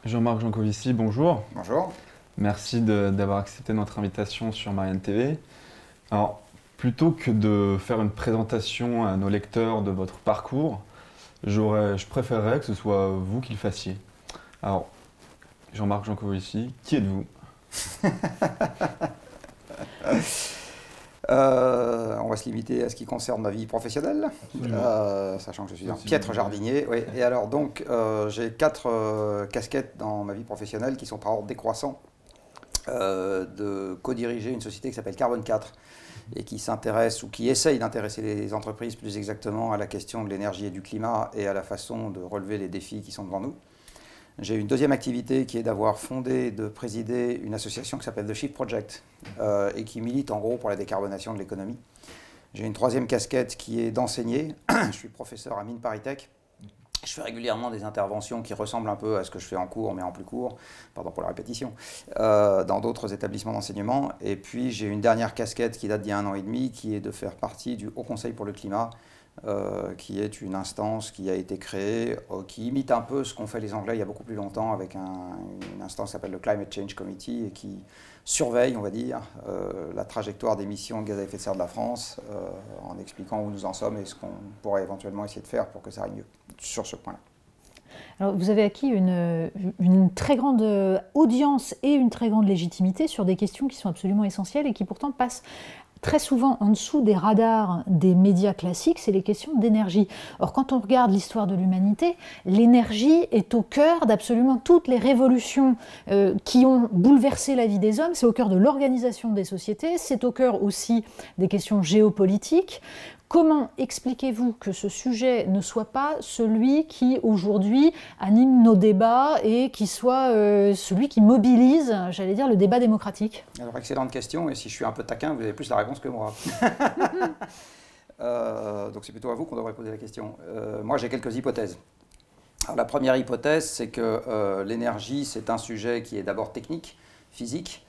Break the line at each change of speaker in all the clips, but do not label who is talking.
Jean-Marc Jancovici, bonjour.
Bonjour.
Merci d'avoir accepté notre invitation sur Marianne TV. Alors, plutôt que de faire une présentation à nos lecteurs de votre parcours, je préférerais que ce soit vous qui le fassiez. Alors, Jean-Marc Jancovici, qui êtes-vous?
On va se limiter à ce qui concerne ma vie professionnelle, sachant que je suis un piètre jardinier. Oui. Et alors donc, j'ai 4 casquettes dans ma vie professionnelle qui sont par ordre décroissant. De co-diriger une société qui s'appelle Carbone 4 et qui s'intéresse ou qui essaye d'intéresser les entreprises plus exactement à la question de l'énergie et du climat et à la façon de relever les défis qui sont devant nous. J'ai une deuxième activité qui est d'avoir fondé, de présider une association qui s'appelle The Shift Project et qui milite en gros pour la décarbonation de l'économie. J'ai une troisième casquette qui est d'enseigner. Je suis professeur à Mines ParisTech. Je fais régulièrement des interventions qui ressemblent un peu à ce que je fais en cours, mais en plus court, pardon pour la répétition, dans d'autres établissements d'enseignement. Et puis j'ai une dernière casquette qui date d'il y a 1 an et demi, qui est de faire partie du Haut Conseil pour le climat, qui est une instance qui a été créée, qui imite un peu ce qu'ont fait les Anglais il y a beaucoup plus longtemps avec une instance qui s'appelle le Climate Change Committee et qui surveille, on va dire, la trajectoire d'émissions de gaz à effet de serre de la France en expliquant où nous en sommes et ce qu'on pourrait éventuellement essayer de faire pour que ça aille mieux sur ce point-là.
Alors, vous avez acquis une très grande audience et une très grande légitimité sur des questions qui sont absolument essentielles et qui pourtant passent très souvent en dessous des radars des médias classiques, c'est les questions d'énergie. Or, quand on regarde l'histoire de l'humanité, l'énergie est au cœur d'absolument toutes les révolutions qui ont bouleversé la vie des hommes. C'est au cœur de l'organisation des sociétés, c'est au cœur aussi des questions géopolitiques. Comment expliquez-vous que ce sujet ne soit pas celui qui, aujourd'hui, anime nos débats et qui soit celui qui mobilise, j'allais dire, le débat démocratique?
Alors, excellente question, et si je suis un peu taquin, vous avez plus la réponse que moi. Donc c'est plutôt à vous qu'on devrait poser la question. Moi, j'ai quelques hypothèses. Alors, la première hypothèse, c'est que l'énergie, c'est un sujet qui est d'abord technique, physique.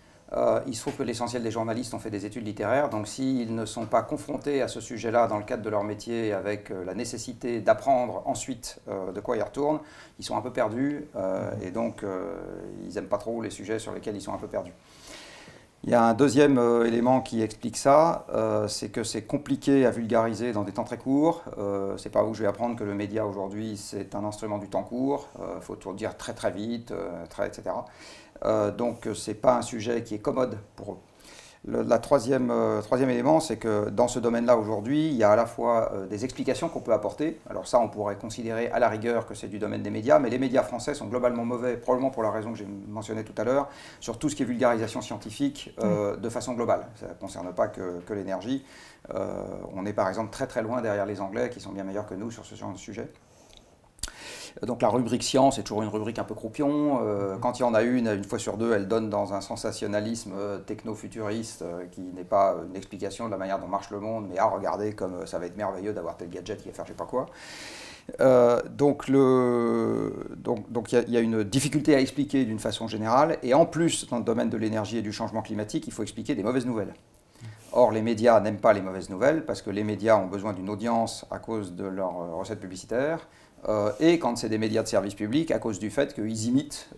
Il se trouve que l'essentiel des journalistes ont fait des études littéraires, donc s'ils ne sont pas confrontés à ce sujet-là dans le cadre de leur métier avec la nécessité d'apprendre ensuite de quoi ils retournent, ils sont un peu perdus et donc ils n'aiment pas trop les sujets sur lesquels ils sont un peu perdus. Il y a un deuxième élément qui explique ça, c'est que c'est compliqué à vulgariser dans des temps très courts. C'est pas où je vais apprendre que le média aujourd'hui c'est un instrument du temps court, il faut tout dire très très vite, etc. Donc ce n'est pas un sujet qui est commode pour eux. Le troisième élément, c'est que dans ce domaine-là aujourd'hui, il y a à la fois des explications qu'on peut apporter. Alors ça, on pourrait considérer à la rigueur que c'est du domaine des médias, mais les médias français sont globalement mauvais, probablement pour la raison que j'ai mentionnée tout à l'heure, sur tout ce qui est vulgarisation scientifique de façon globale. Ça ne concerne pas que l'énergie. On est par exemple très très loin derrière les Anglais qui sont bien meilleurs que nous sur ce genre de sujet. Donc la rubrique science est toujours une rubrique un peu croupion. Quand il y en a une fois sur deux, elle donne dans un sensationnalisme techno-futuriste qui n'est pas une explication de la manière dont marche le monde, mais regardez comme ça va être merveilleux d'avoir tel gadget qui va faire je ne sais pas quoi. Donc il y a une difficulté à expliquer d'une façon générale, et en plus, dans le domaine de l'énergie et du changement climatique, il faut expliquer des mauvaises nouvelles. Or, les médias n'aiment pas les mauvaises nouvelles, parce que les médias ont besoin d'une audience à cause de leurs recettes publicitaires, et quand c'est des médias de service public, à cause du fait qu'ils imitent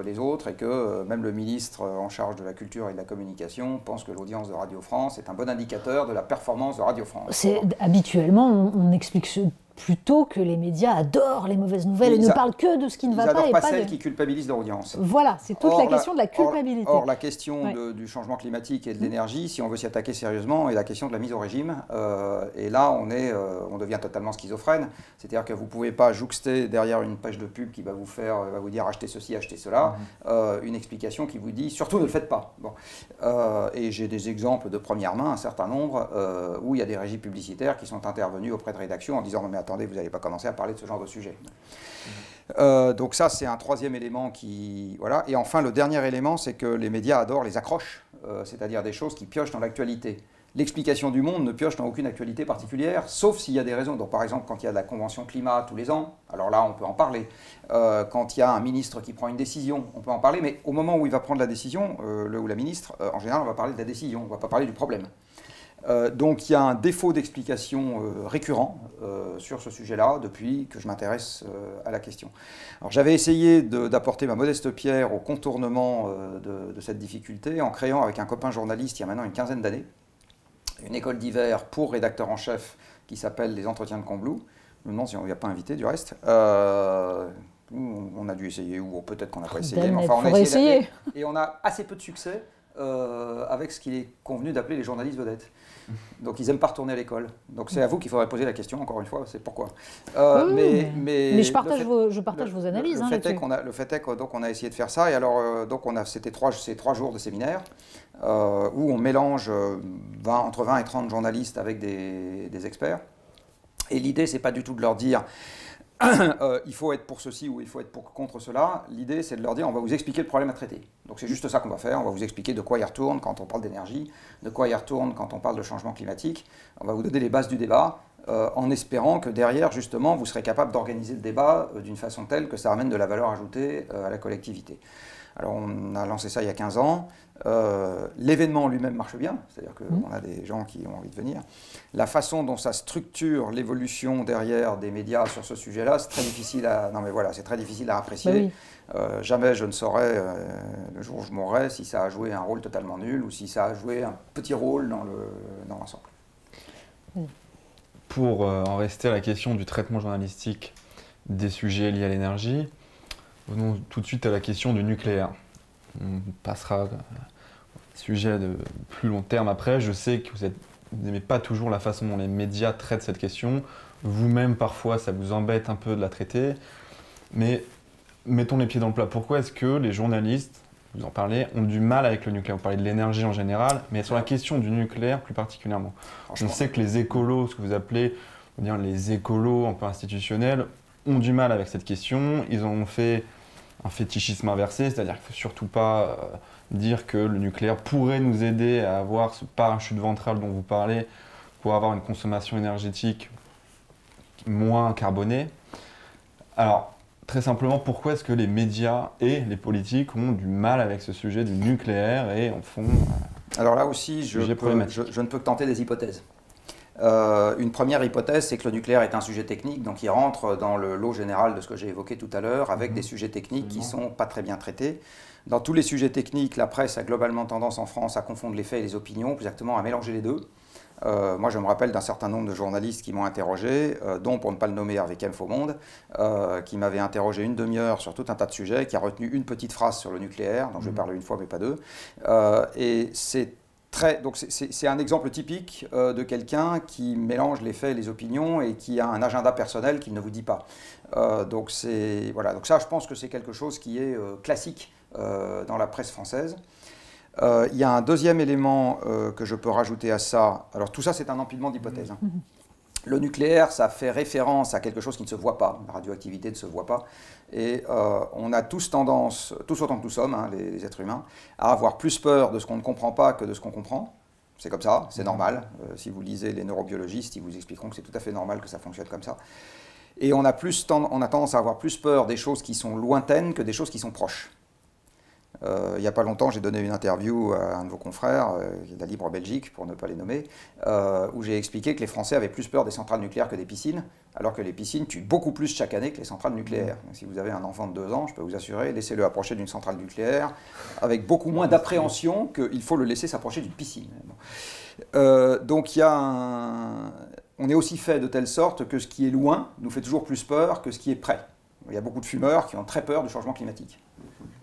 les autres, et que même le ministre en charge de la culture et de la communication pense que l'audience de Radio France est un bon indicateur de la performance de Radio France.
Habituellement, on explique plutôt que les médias adorent les mauvaises nouvelles et ne parlent que de ce qui ne va pas.
Ils n'adorent pas celles qui culpabilisent leur audience.
Voilà, c'est toute la question de la culpabilité.
Or la question du changement climatique et de l'énergie, si on veut s'y attaquer sérieusement, est la question de la mise au régime. Et là, on devient totalement schizophrène. C'est-à-dire que vous ne pouvez pas jouxter derrière une page de pub qui va vous dire achetez ceci, achetez cela, une explication qui vous dit surtout ne le faites pas. Bon. Et j'ai des exemples de première main, un certain nombre, où il y a des régies publicitaires qui sont intervenues auprès de rédactions en disant mais attendez, vous n'allez pas commencer à parler de ce genre de sujet. Donc ça, c'est un troisième élément qui... Voilà. Et enfin, le dernier élément, c'est que les médias adorent les accroches, c'est-à-dire des choses qui piochent dans l'actualité. L'explication du monde ne pioche dans aucune actualité particulière, sauf s'il y a des raisons. Donc par exemple, quand il y a la convention climat tous les ans, alors là, on peut en parler. Quand il y a un ministre qui prend une décision, on peut en parler, mais au moment où il va prendre la décision, le ou la ministre, en général, on va parler de la décision, on ne va pas parler du problème. Donc il y a un défaut d'explication récurrent sur ce sujet-là depuis que je m'intéresse à la question. Alors j'avais essayé d'apporter ma modeste pierre au contournement de cette difficulté en créant avec un copain journaliste il y a maintenant une quinzaine d'années une école d'hiver pour rédacteurs en chef qui s'appelle les Entretiens de Combloux. Je me demande si on ne l'a pas invité du reste. On a dû essayer, ou peut-être qu'on n'a pas essayé. Mais enfin, on a essayé. Et on a assez peu de succès avec ce qu'il est convenu d'appeler les journalistes vedettes. Donc ils n'aiment pas retourner à l'école. Donc c'est à vous qu'il faudrait poser la question, encore une fois, c'est pourquoi.
Mais je partage vos analyses.
Le fait est qu'on a essayé de faire ça. Et alors, c'était ces 3 jours de séminaire où on mélange entre 20 et 30 journalistes avec des experts. Et l'idée, c'est pas du tout de leur dire il faut être pour ceci ou il faut être contre cela. L'idée, c'est de leur dire on va vous expliquer le problème à traiter. Donc c'est juste ça qu'on va faire. On va vous expliquer de quoi il retourne quand on parle d'énergie, de quoi il retourne quand on parle de changement climatique. On va vous donner les bases du débat en espérant que derrière, justement, vous serez capable d'organiser le débat d'une façon telle que ça amène de la valeur ajoutée à la collectivité. Alors on a lancé ça il y a 15 ans. L'événement lui-même marche bien, c'est-à-dire qu'on a des gens qui ont envie de venir. La façon dont ça structure l'évolution derrière des médias sur ce sujet-là, c'est très difficile à... Non mais voilà, c'est très difficile à apprécier. Jamais je ne saurais, le jour où je mourrai, si ça a joué un rôle totalement nul ou si ça a joué un petit rôle dans l'ensemble.
Pour en rester à la question du traitement journalistique des sujets liés à l'énergie, venons tout de suite à la question du nucléaire. On passera au sujet de plus long terme après. Je sais que vous n'aimez pas toujours la façon dont les médias traitent cette question. Vous-même, parfois, ça vous embête un peu de la traiter. Mais mettons les pieds dans le plat. Pourquoi est-ce que les journalistes, vous en parlez, ont du mal avec le nucléaire? Vous parlez de l'énergie en général, mais sur la question du nucléaire plus particulièrement. On sait que les écolos, ce que vous appelez les écolos un peu institutionnels, ont du mal avec cette question. Ils ont fait un fétichisme inversé, c'est-à-dire qu'il ne faut surtout pas dire que le nucléaire pourrait nous aider à avoir ce parachute ventral dont vous parlez pour avoir une consommation énergétique moins carbonée. Alors, très simplement, pourquoi est-ce que les médias et les politiques ont du mal avec ce sujet du nucléaire et en font
Alors là aussi, je ne peux que tenter des hypothèses. Une première hypothèse, c'est que le nucléaire est un sujet technique, donc il rentre dans le lot général de ce que j'ai évoqué tout à l'heure, avec des sujets techniques qui ne sont pas très bien traités. Dans tous les sujets techniques, la presse a globalement tendance en France à confondre les faits et les opinions, plus exactement à mélanger les deux. Moi, je me rappelle d'un certain nombre de journalistes qui m'ont interrogé, dont, pour ne pas le nommer, Hervé Kempf au Monde, qui m'avait interrogé une demi-heure sur tout un tas de sujets, qui a retenu une petite phrase sur le nucléaire, dont je vais parler une fois mais pas deux. Et c'est un exemple typique de quelqu'un qui mélange les faits et les opinions et qui a un agenda personnel qu'il ne vous dit pas. Donc ça, je pense que c'est quelque chose qui est classique dans la presse française. Il y a un deuxième élément que je peux rajouter à ça. Alors tout ça, c'est un empilement d'hypothèses. Le nucléaire, ça fait référence à quelque chose qui ne se voit pas. La radioactivité ne se voit pas. Et on a tous tendance, tous autant que nous sommes, les êtres humains, à avoir plus peur de ce qu'on ne comprend pas que de ce qu'on comprend. C'est comme ça, c'est normal. Si vous lisez les neurobiologistes, ils vous expliqueront que c'est tout à fait normal que ça fonctionne comme ça. Et on a tendance à avoir plus peur des choses qui sont lointaines que des choses qui sont proches. Il n'y a pas longtemps, j'ai donné une interview à un de vos confrères, de la Libre Belgique, pour ne pas les nommer, où j'ai expliqué que les Français avaient plus peur des centrales nucléaires que des piscines, alors que les piscines tuent beaucoup plus chaque année que les centrales nucléaires. Donc, si vous avez un enfant de 2 ans, je peux vous assurer, laissez-le approcher d'une centrale nucléaire, avec beaucoup moins d'appréhension qu'il faut le laisser s'approcher d'une piscine. Donc on est aussi fait de telle sorte que ce qui est loin nous fait toujours plus peur que ce qui est près. Il y a beaucoup de fumeurs qui ont très peur du changement climatique.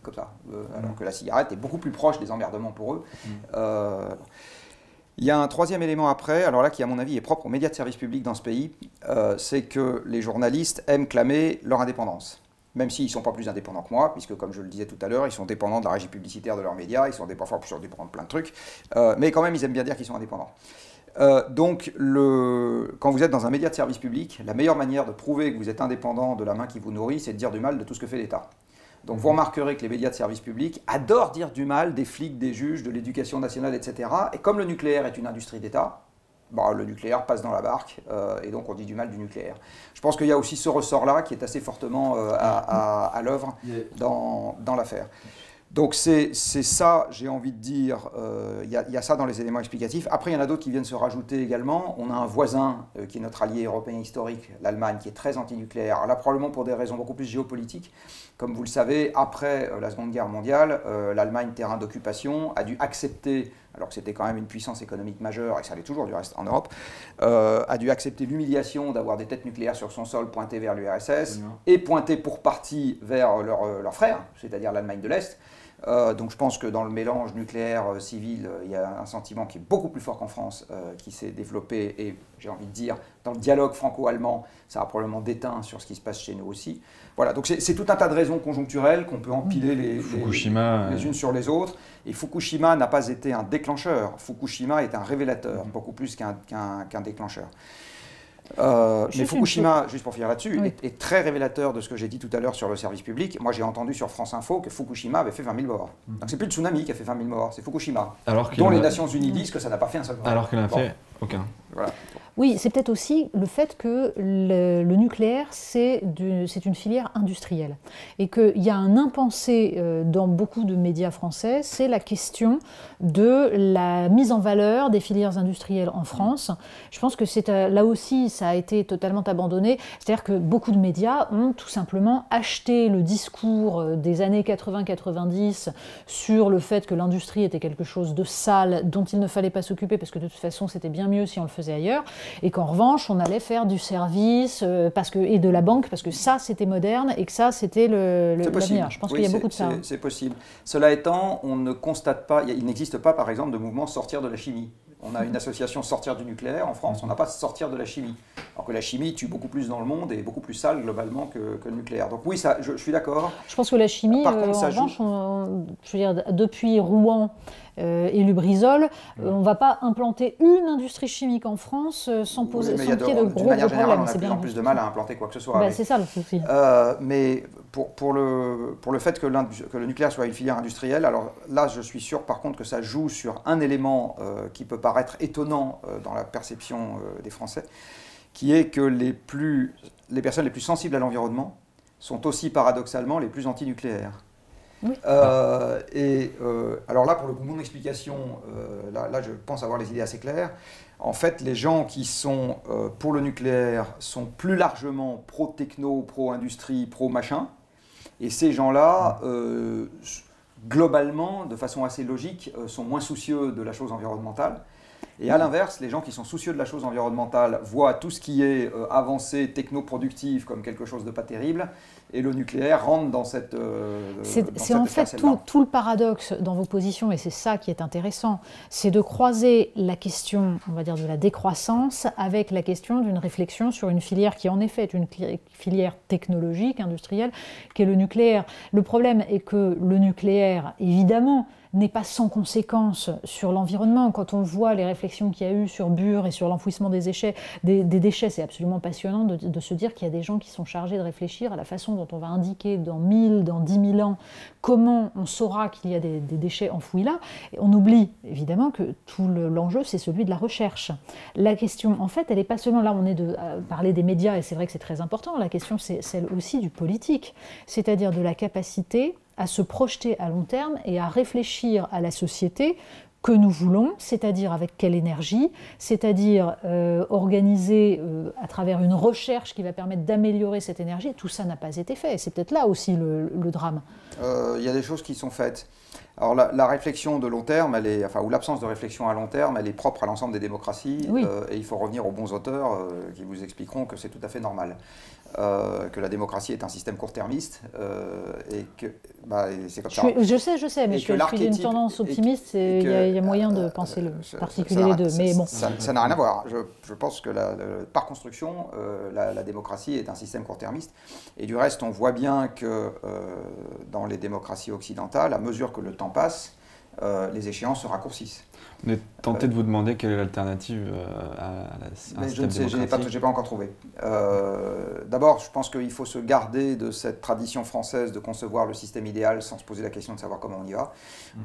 Comme ça, alors que la cigarette est beaucoup plus proche des emmerdements pour eux. Il y a un troisième élément après, alors là qui à mon avis est propre aux médias de service public dans ce pays, c'est que les journalistes aiment clamer leur indépendance. Même s'ils ne sont pas plus indépendants que moi, puisque comme je le disais tout à l'heure, ils sont dépendants de la régie publicitaire de leurs médias, ils sont parfois dépendants de plein de trucs, mais quand même ils aiment bien dire qu'ils sont indépendants. Donc, quand vous êtes dans un média de service public, la meilleure manière de prouver que vous êtes indépendant de la main qui vous nourrit, c'est de dire du mal de tout ce que fait l'État. Donc vous remarquerez que les médias de service public adorent dire du mal des flics, des juges, de l'éducation nationale, etc. Et comme le nucléaire est une industrie d'État, le nucléaire passe dans la barque et donc on dit du mal du nucléaire. Je pense qu'il y a aussi ce ressort-là qui est assez fortement à l'œuvre dans l'affaire. Donc c'est ça, j'ai envie de dire, il y a ça dans les éléments explicatifs. Après, il y en a d'autres qui viennent se rajouter également. On a un voisin qui est notre allié européen historique, l'Allemagne, qui est très antinucléaire. Alors là, probablement pour des raisons beaucoup plus géopolitiques. Comme vous le savez, après la Seconde Guerre mondiale, l'Allemagne, terrain d'occupation, a dû accepter, alors que c'était quand même une puissance économique majeure, et ça l'est toujours du reste en Europe, a dû accepter l'humiliation d'avoir des têtes nucléaires sur son sol pointées vers l'URSS et pointées pour partie vers leurs frères, c'est-à-dire l'Allemagne de l'Est. Donc je pense que dans le mélange nucléaire-civil, il y a un sentiment qui est beaucoup plus fort qu'en France, qui s'est développé, et j'ai envie de dire, dans le dialogue franco-allemand, ça a probablement déteint sur ce qui se passe chez nous aussi. Voilà, donc c'est tout un tas de raisons conjoncturelles qu'on peut empiler les unes sur les autres. Et Fukushima n'a pas été un déclencheur, Fukushima est un révélateur, beaucoup plus qu'un déclencheur. Mais Fukushima, juste pour finir là-dessus, est très révélateur de ce que j'ai dit tout à l'heure sur le service public. Moi, j'ai entendu sur France Info que Fukushima avait fait 20 000 morts. Donc, c'est plus le tsunami qui a fait 20 000 morts, c'est Fukushima. Dont les Nations Unies disent que ça n'a pas fait un seul mort.
Alors qu'il n'en a fait aucun.
Voilà.
Oui, c'est peut-être aussi le fait que le nucléaire, c'est une filière industrielle. Et qu'il y a un impensé dans beaucoup de médias français, c'est la question de la mise en valeur des filières industrielles en France. Je pense que là aussi, ça a été totalement abandonné. C'est-à-dire que beaucoup de médias ont tout simplement acheté le discours des années 80-90 sur le fait que l'industrie était quelque chose de sale, dont il ne fallait pas s'occuper, parce que de toute façon, c'était bien mieux si on le faisait ailleurs. Et qu'en revanche, on allait faire du service et de la banque, parce que ça, c'était moderne et que ça, c'était l'avenir. Je pense qu'il y a beaucoup de ça.
C'est possible. Cela étant, on ne constate pas, il n'existe pas, par exemple, de mouvement sortir de la chimie. On a une association sortir du nucléaire en France, on n'a pas sortir de la chimie. Alors que la chimie tue beaucoup plus dans le monde et est beaucoup plus sale globalement que le nucléaire. Donc oui, ça, je suis d'accord.
Je pense que la chimie,
par contre,
en revanche, je veux dire, depuis Rouen et Lubrizol, on ne va pas implanter une industrie chimique en France sans poser sans qu'il y ait de gros problèmes.
On a de plus en plus de mal à implanter quoi que ce soit.
Ben, c'est ça le souci.
Mais pour le fait que le nucléaire soit une filière industrielle, alors là, je suis sûr par contre que ça joue sur un élément qui peut paraître étonnant dans la perception des Français, qui est que les personnes les plus sensibles à l'environnement sont aussi paradoxalement les plus anti-nucléaires.
Oui.
Alors là, pour le coup, mon explication, là, je pense avoir les idées assez claires. En fait, les gens qui sont pour le nucléaire sont plus largement pro-techno, pro-industrie, pro-machin. Et ces gens-là, globalement, de façon assez logique, sont moins soucieux de la chose environnementale. Et à l'inverse, les gens qui sont soucieux de la chose environnementale voient tout ce qui est avancé technoproductif comme quelque chose de pas terrible, et le nucléaire rentre dans cette
c'est en fait tout le paradoxe dans vos positions, et c'est ça qui est intéressant, c'est de croiser la question, on va dire, de la décroissance avec la question d'une réflexion sur une filière qui en effet est une filière technologique, industrielle, qui est le nucléaire. Le problème est que le nucléaire, évidemment, n'est pas sans conséquence sur l'environnement. Quand on voit les réflexions qu'il y a eu sur Bure et sur l'enfouissement des déchets, c'est absolument passionnant de se dire qu'il y a des gens qui sont chargés de réfléchir à la façon dont on va indiquer dans 1000, dans 10 000 ans, comment on saura qu'il y a des déchets enfouis là. Et on oublie évidemment que tout l'enjeu, c'est celui de la recherche. La question, en fait, elle n'est pas seulement là, on est de parler des médias, et c'est vrai que c'est très important, la question c'est celle aussi du politique, c'est-à-dire de la capacité à se projeter à long terme et à réfléchir à la société que nous voulons, c'est-à-dire avec quelle énergie, c'est-à-dire organiser à travers une recherche qui va permettre d'améliorer cette énergie. Tout ça n'a pas été fait, et c'est peut-être là aussi le drame.
Il y a des choses qui sont faites. Alors la réflexion de long terme, ou l'absence de réflexion à long terme, elle est propre à l'ensemble des démocraties, oui. Et il faut revenir aux bons auteurs qui vous expliqueront que c'est tout à fait normal. Que la démocratie est un système court-termiste et que c'est comme ça.
Je sais, mais je suis d'une tendance optimiste et il y a moyen de penser le particulier les deux. Mais bon.
Ça n'a rien à voir. Je pense que par construction, la démocratie est un système court-termiste. Et du reste, on voit bien que dans les démocraties occidentales, à mesure que le temps passe, les échéances se raccourcissent.
On est tenté de vous demander quelle est l'alternative à un système démocratique.
Je n'ai pas encore trouvé. D'abord, je pense qu'il faut se garder de cette tradition française de concevoir le système idéal sans se poser la question de savoir comment on y va.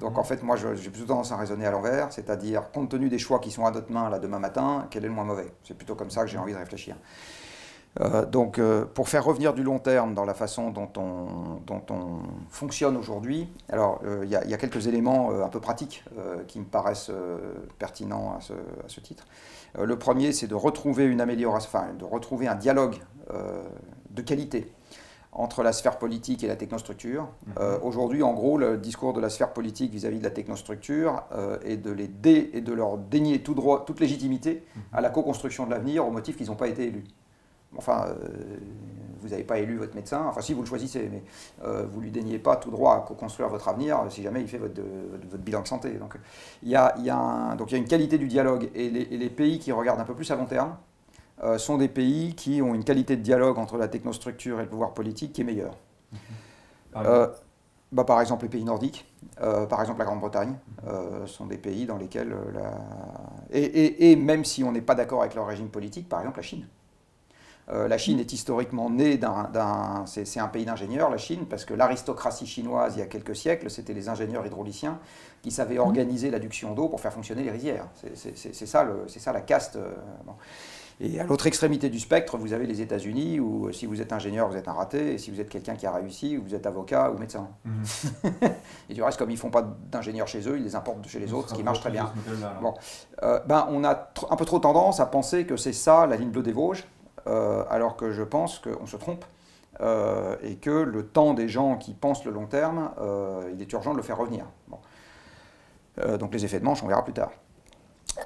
Donc en fait, moi, j'ai plutôt tendance à raisonner à l'envers, c'est-à-dire, compte tenu des choix qui sont à notre main là, demain matin, quel est le moins mauvais? C'est plutôt comme ça que j'ai envie de réfléchir. Donc, pour faire revenir du long terme dans la façon dont on fonctionne aujourd'hui, alors il y a quelques éléments un peu pratiques qui me paraissent pertinents à ce titre. Le premier, c'est de retrouver une amélioration, enfin, de retrouver un dialogue de qualité entre la sphère politique et la technostructure. Aujourd'hui, en gros, le discours de la sphère politique vis-à-vis de la technostructure est de leur dénier tout droit, toute légitimité à la co-construction de l'avenir au motif qu'ils n'ont pas été élus. Enfin, vous n'avez pas élu votre médecin, enfin si vous le choisissez, mais vous ne lui déniez pas tout droit à co-construire votre avenir si jamais il fait votre bilan de santé. Donc il y a une qualité du dialogue, et les pays qui regardent un peu plus à long terme sont des pays qui ont une qualité de dialogue entre la technostructure et le pouvoir politique qui est meilleure. Par exemple les pays nordiques, par exemple la Grande-Bretagne, sont des pays dans lesquels et même si on n'est pas d'accord avec leur régime politique, par exemple la Chine. La Chine est historiquement née c'est un pays d'ingénieurs, la Chine, parce que l'aristocratie chinoise, il y a quelques siècles, c'était les ingénieurs hydrauliciens qui savaient organiser l'adduction d'eau pour faire fonctionner les rizières. C'est ça la caste. Bon. Et à l'autre extrémité du spectre, vous avez les États-Unis, où si vous êtes ingénieur, vous êtes un raté, et si vous êtes quelqu'un qui a réussi, vous êtes avocat ou médecin. Et du reste, comme ils ne font pas d'ingénieurs chez eux, ils les importent de chez les autres, ce qui marche très bien. Bon. On a un peu trop tendance à penser que c'est ça la ligne bleue des Vosges, alors que je pense qu'on se trompe et que le temps des gens qui pensent le long terme, il est urgent de le faire revenir. Bon. Donc les effets de manche, on verra plus tard.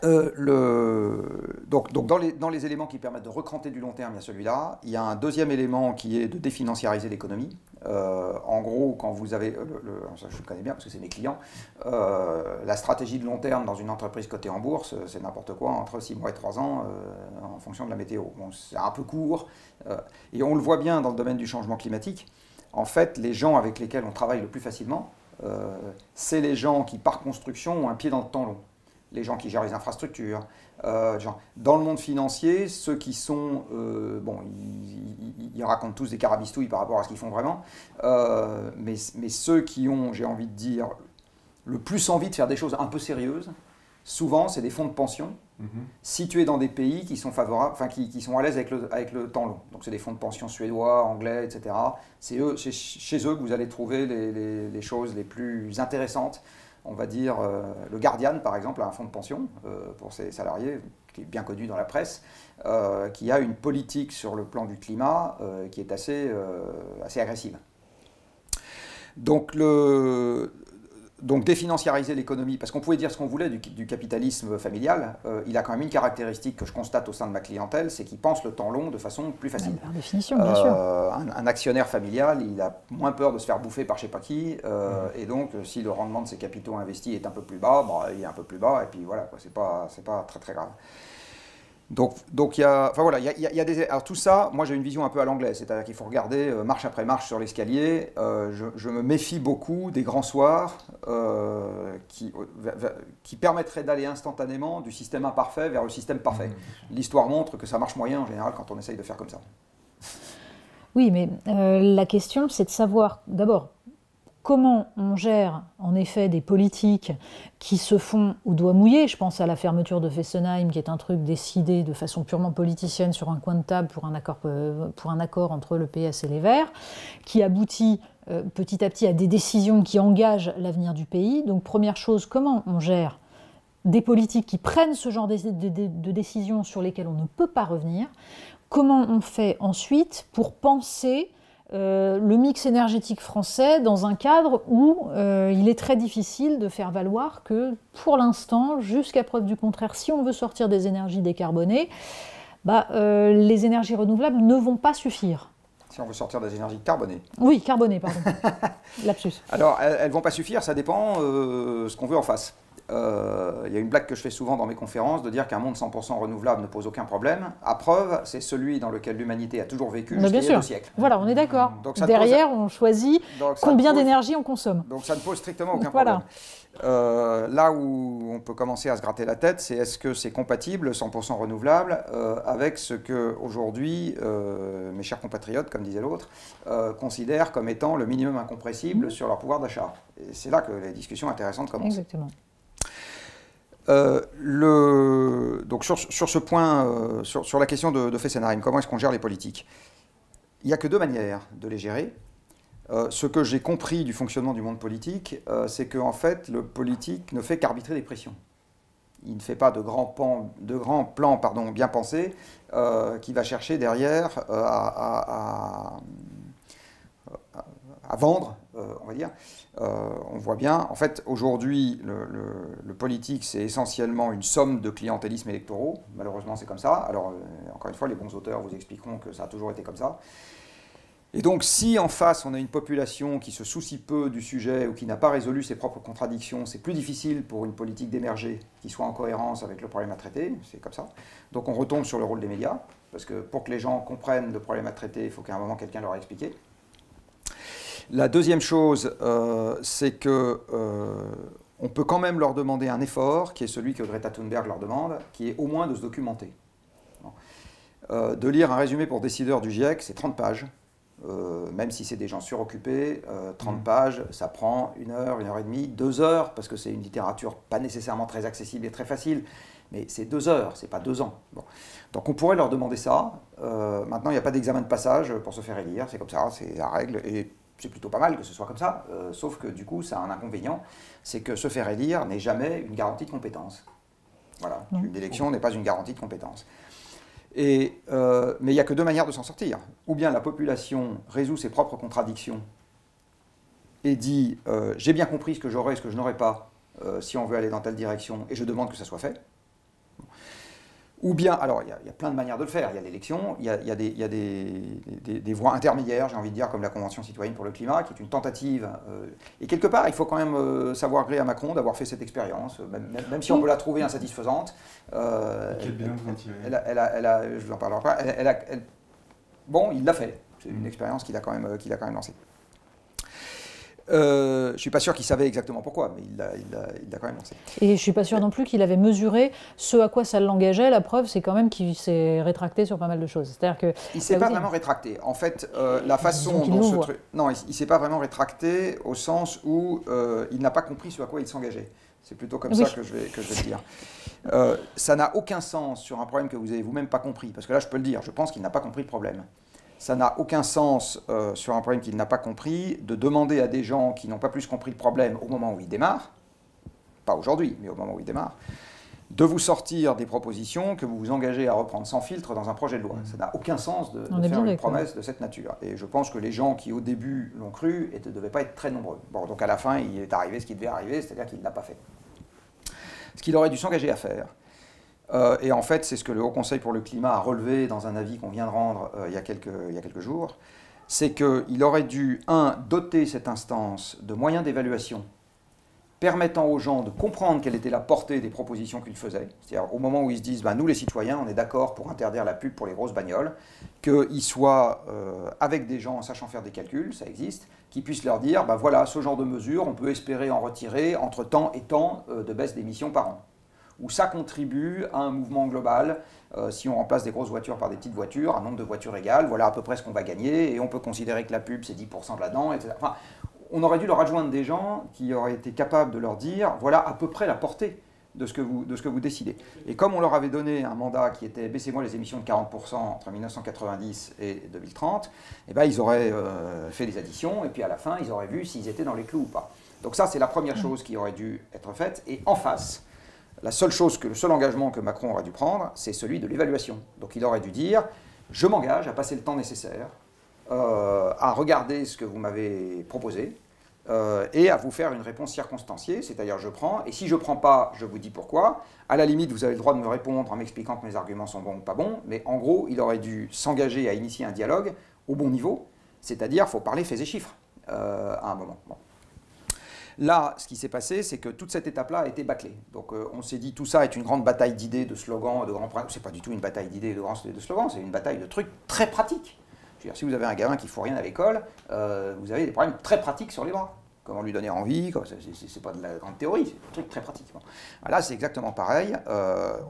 Donc dans les éléments qui permettent de recranter du long terme, il y a celui-là. Il y a un deuxième élément qui est de définanciariser l'économie. En gros, quand vous avez, ça je le connais bien parce que c'est mes clients, la stratégie de long terme dans une entreprise cotée en bourse, c'est n'importe quoi, entre 6 mois et 3 ans, en fonction de la météo. Bon, c'est un peu court, et on le voit bien dans le domaine du changement climatique. En fait, les gens avec lesquels on travaille le plus facilement, c'est les gens qui, par construction, ont un pied dans le temps long. Les gens qui gèrent les infrastructures. Dans le monde financier, ceux qui sont... ils racontent tous des carabistouilles par rapport à ce qu'ils font vraiment, mais ceux qui ont, j'ai envie de dire, le plus envie de faire des choses un peu sérieuses, souvent, c'est des fonds de pension situés dans des pays qui sont favorables, enfin qui sont à l'aise avec le temps long. Donc c'est des fonds de pension suédois, anglais, etc. C'est chez eux que vous allez trouver les choses les plus intéressantes. On va dire, le Guardian, par exemple, a un fonds de pension pour ses salariés, qui est bien connu dans la presse, qui a une politique sur le plan du climat qui est assez agressive. Donc définanciariser l'économie, parce qu'on pouvait dire ce qu'on voulait du capitalisme familial, il a quand même une caractéristique que je constate au sein de ma clientèle, c'est qu'il pense le temps long de façon plus facile.
Par définition, bien sûr.
Un actionnaire familial, il a moins peur de se faire bouffer par je ne sais pas qui, et donc si le rendement de ses capitaux investis est un peu plus bas, il est un peu plus bas, et puis voilà, c'est pas très très grave. Donc il y a, enfin voilà, il y a des, alors tout ça, moi j'ai une vision un peu à l'anglais, c'est-à-dire qu'il faut regarder marche après marche sur l'escalier. Je me méfie beaucoup des grands soirs qui permettraient d'aller instantanément du système imparfait vers le système parfait. L'histoire montre que ça marche moyen en général quand on essaye de faire comme ça.
Oui, mais la question c'est de savoir d'abord comment on gère en effet des politiques qui se font au doigt mouillé. Je pense à la fermeture de Fessenheim, qui est un truc décidé de façon purement politicienne sur un coin de table pour un accord entre le PS et les Verts, qui aboutit petit à petit à des décisions qui engagent l'avenir du pays. Donc première chose, comment on gère des politiques qui prennent ce genre de décisions sur lesquelles on ne peut pas revenir? Comment on fait ensuite pour penser le mix énergétique français dans un cadre où il est très difficile de faire valoir que, pour l'instant, jusqu'à preuve du contraire, si on veut sortir des énergies décarbonées, les énergies renouvelables ne vont pas suffire.
Si on veut sortir des énergies carbonées.
Oui, carbonées, pardon. Lapsus.
Alors, elles ne vont pas suffire, ça dépend ce qu'on veut en face. Il y a une blague que je fais souvent dans mes conférences de dire qu'un monde 100% renouvelable ne pose aucun problème. À preuve, c'est celui dans lequel l'humanité a toujours vécu jusqu'à il y a 2 siècles.
Voilà, on est d'accord. Derrière, on choisit combien d'énergie on consomme.
Donc ça ne pose strictement aucun problème. Là où on peut commencer à se gratter la tête, c'est est-ce que c'est compatible, 100% renouvelable, avec ce que aujourd'hui mes chers compatriotes, comme disait l'autre, considèrent comme étant le minimum incompressible sur leur pouvoir d'achat. Et c'est là que les discussions intéressantes commencent.
Exactement.
Donc sur ce point, sur la question de Fessenheim, comment est-ce qu'on gère les politiques? Il n'y a que deux manières de les gérer. Ce que j'ai compris du fonctionnement du monde politique, c'est qu'en fait, le politique ne fait qu'arbitrer des pressions. Il ne fait pas de grands plans bien pensés qui va chercher derrière à vendre, on va dire. On voit bien, en fait, aujourd'hui, le politique, c'est essentiellement une somme de clientélismes électoraux. Malheureusement, c'est comme ça. Alors, encore une fois, les bons auteurs vous expliqueront que ça a toujours été comme ça. Et donc, si en face, on a une population qui se soucie peu du sujet ou qui n'a pas résolu ses propres contradictions, c'est plus difficile pour une politique d'émerger qui soit en cohérence avec le problème à traiter, c'est comme ça. Donc, on retombe sur le rôle des médias, parce que pour que les gens comprennent le problème à traiter, il faut qu'à un moment, quelqu'un leur ait expliqué. La deuxième chose, c'est que on peut quand même leur demander un effort, qui est celui que Greta Thunberg leur demande, qui est au moins de se documenter. De lire un résumé pour décideurs du GIEC, c'est 30 pages. Même si c'est des gens suroccupés, 30 pages, ça prend 1 heure, 1 heure et demie, 2 heures, parce que c'est une littérature pas nécessairement très accessible et très facile, mais c'est 2 heures, c'est pas 2 ans. Bon. Donc on pourrait leur demander ça. Maintenant, il n'y a pas d'examen de passage pour se faire élire, c'est comme ça, c'est la règle, et c'est plutôt pas mal que ce soit comme ça, sauf que du coup, ça a un inconvénient, c'est que se faire élire n'est jamais une garantie de compétence. Voilà, une élection n'est pas une garantie de compétence. Mais il n'y a que deux manières de s'en sortir. Ou bien la population résout ses propres contradictions et dit j'ai bien compris ce que j'aurai et ce que je n'aurai pas si on veut aller dans telle direction et je demande que ça soit fait. Ou bien, alors il y a plein de manières de le faire. Il y a l'élection, il y a des voies intermédiaires, j'ai envie de dire, comme la Convention citoyenne pour le climat, qui est une tentative. Et quelque part, il faut quand même savoir gré à Macron d'avoir fait cette expérience, même si on peut la trouver insatisfaisante.
Quel bilan vous en tirez?
Je vous en parlerai pas. Bon, il l'a fait. C'est une expérience qu'il a quand même lancée. Je ne suis pas sûr qu'il savait exactement pourquoi, mais il l'a quand même lancé.
Et je ne suis pas sûr non plus qu'il avait mesuré ce à quoi ça l'engageait. La preuve, c'est quand même qu'il s'est rétracté sur pas mal de choses. C'est-à-dire que
il ne s'est pas vraiment rétracté. En fait, la façon dont ce truc... Non, il ne s'est pas vraiment rétracté au sens où il n'a pas compris ce à quoi il s'engageait. C'est plutôt comme ça que je vais le dire. Ça n'a aucun sens sur un problème que vous n'avez vous-même pas compris. Parce que là, je peux le dire, je pense qu'il n'a pas compris le problème. Ça n'a aucun sens sur un problème qu'il n'a pas compris de demander à des gens qui n'ont pas plus compris le problème au moment où ils démarrent, pas aujourd'hui, mais au moment où ils démarrent, de vous sortir des propositions que vous vous engagez à reprendre sans filtre dans un projet de loi. Ça n'a aucun sens de faire une promesse de cette nature. Et je pense que les gens qui au début l'ont cru ne devaient pas être très nombreux. Bon, donc à la fin, il est arrivé ce qui devait arriver, c'est-à-dire qu'il ne l'a pas fait. Ce qu'il aurait dû s'engager à faire, et en fait, c'est ce que le Haut Conseil pour le climat a relevé dans un avis qu'on vient de rendre il y a quelques jours, c'est qu'il aurait dû, doter cette instance de moyens d'évaluation permettant aux gens de comprendre quelle était la portée des propositions qu'ils faisaient. C'est-à-dire au moment où ils se disent nous les citoyens, on est d'accord pour interdire la pub pour les grosses bagnoles, qu'ils soient avec des gens en sachant faire des calculs, ça existe, qui puissent leur dire voilà, ce genre de mesures, on peut espérer en retirer entre tant et tant de baisse d'émissions par an. Où ça contribue à un mouvement global. Si on remplace des grosses voitures par des petites voitures, un nombre de voitures égal, voilà à peu près ce qu'on va gagner, et on peut considérer que la pub c'est 10% de là-dedans, etc. Enfin, on aurait dû leur adjoindre des gens qui auraient été capables de leur dire voilà à peu près la portée de ce que vous décidez. Et comme on leur avait donné un mandat qui était baissez-moi les émissions de 40% entre 1990 et 2030, eh ben, ils auraient fait les additions, et puis à la fin ils auraient vu s'ils étaient dans les clous ou pas. Donc ça c'est la première chose qui aurait dû être faite, et en face, le seul engagement que Macron aurait dû prendre, c'est celui de l'évaluation. Donc il aurait dû dire, je m'engage à passer le temps nécessaire, à regarder ce que vous m'avez proposé, et à vous faire une réponse circonstanciée, c'est-à-dire je prends, et si je ne prends pas, je vous dis pourquoi. À la limite, vous avez le droit de me répondre en m'expliquant que mes arguments sont bons ou pas bons, mais en gros, il aurait dû s'engager à initier un dialogue au bon niveau, c'est-à-dire il faut parler faits et chiffres à un moment. Bon. Là, ce qui s'est passé, c'est que toute cette étape-là a été bâclée. Donc on s'est dit, tout ça est une grande bataille d'idées, de slogans, de grands principes. C'est pas du tout une bataille d'idées, de slogans, c'est une bataille de trucs très pratiques. Je veux dire, si vous avez un gamin qui ne fout rien à l'école, vous avez des problèmes très pratiques sur les bras. Comment lui donner envie, c'est pas de la grande théorie, c'est des trucs très pratiques. Bon. Là, c'est exactement pareil.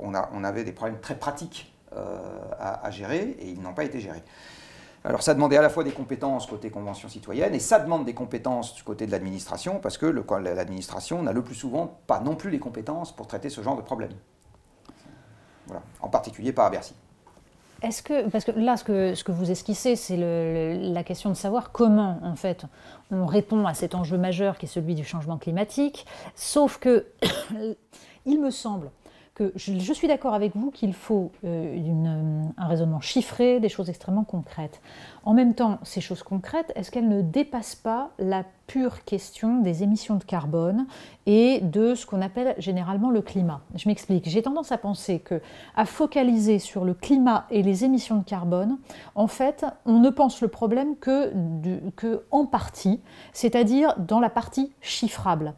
On avait des problèmes très pratiques à gérer, et ils n'ont pas été gérés. Alors ça demandait à la fois des compétences côté convention citoyenne et ça demande des compétences du côté de l'administration parce que l'administration n'a le plus souvent pas non plus les compétences pour traiter ce genre de problème. Voilà. En particulier pas à Bercy.
Est-ce que, parce que là, ce que vous esquissez, c'est la question de savoir comment, en fait, on répond à cet enjeu majeur qui est celui du changement climatique, sauf que, il me semble que je suis d'accord avec vous qu'il faut un raisonnement chiffré, des choses extrêmement concrètes. En même temps, ces choses concrètes, est-ce qu'elles ne dépassent pas la pure question des émissions de carbone et de ce qu'on appelle généralement le climat? Je m'explique. J'ai tendance à penser qu'à focaliser sur le climat et les émissions de carbone, en fait, on ne pense le problème que en partie, c'est-à-dire dans la partie chiffrable.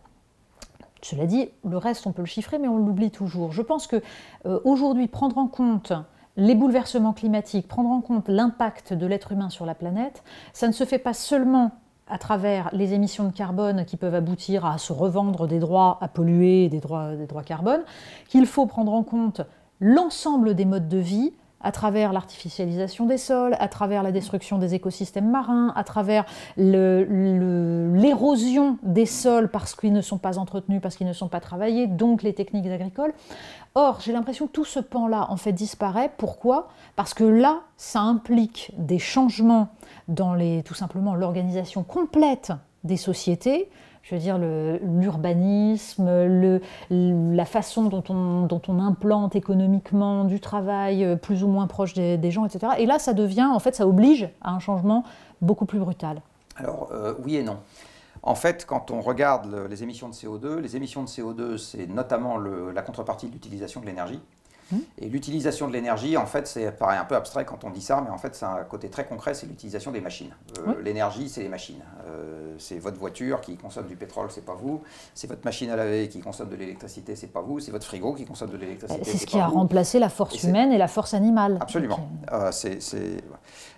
Cela dit, le reste, on peut le chiffrer, mais on l'oublie toujours. Je pense qu'aujourd'hui, prendre en compte les bouleversements climatiques, prendre en compte l'impact de l'être humain sur la planète, ça ne se fait pas seulement à travers les émissions de carbone qui peuvent aboutir à se revendre des droits à polluer, des droits carbone, qu'il faut prendre en compte l'ensemble des modes de vie, à travers l'artificialisation des sols, à travers la destruction des écosystèmes marins, à travers l'érosion des sols parce qu'ils ne sont pas entretenus, parce qu'ils ne sont pas travaillés, donc les techniques agricoles. Or, j'ai l'impression que tout ce pan-là, en fait, disparaît. Pourquoi? Parce que là, ça implique des changements dans tout simplement l'organisation complète des sociétés. Je veux dire, l'urbanisme, la façon dont on implante économiquement du travail plus ou moins proche des gens, etc. Et là, ça devient, en fait, ça oblige à un changement beaucoup plus brutal.
Alors, oui et non. En fait, quand on regarde les émissions de CO2, c'est notamment la contrepartie de l'utilisation de l'énergie. Et l'utilisation de l'énergie, en fait, ça paraît un peu abstrait quand on dit ça, mais en fait, c'est un côté très concret, c'est l'utilisation des machines. L'énergie, c'est les machines. C'est votre voiture qui consomme du pétrole, c'est pas vous. C'est votre machine à laver qui consomme de l'électricité, c'est pas vous. C'est votre frigo qui consomme de l'électricité,
c'est ce qui a remplacé la force humaine et la force animale.
Absolument.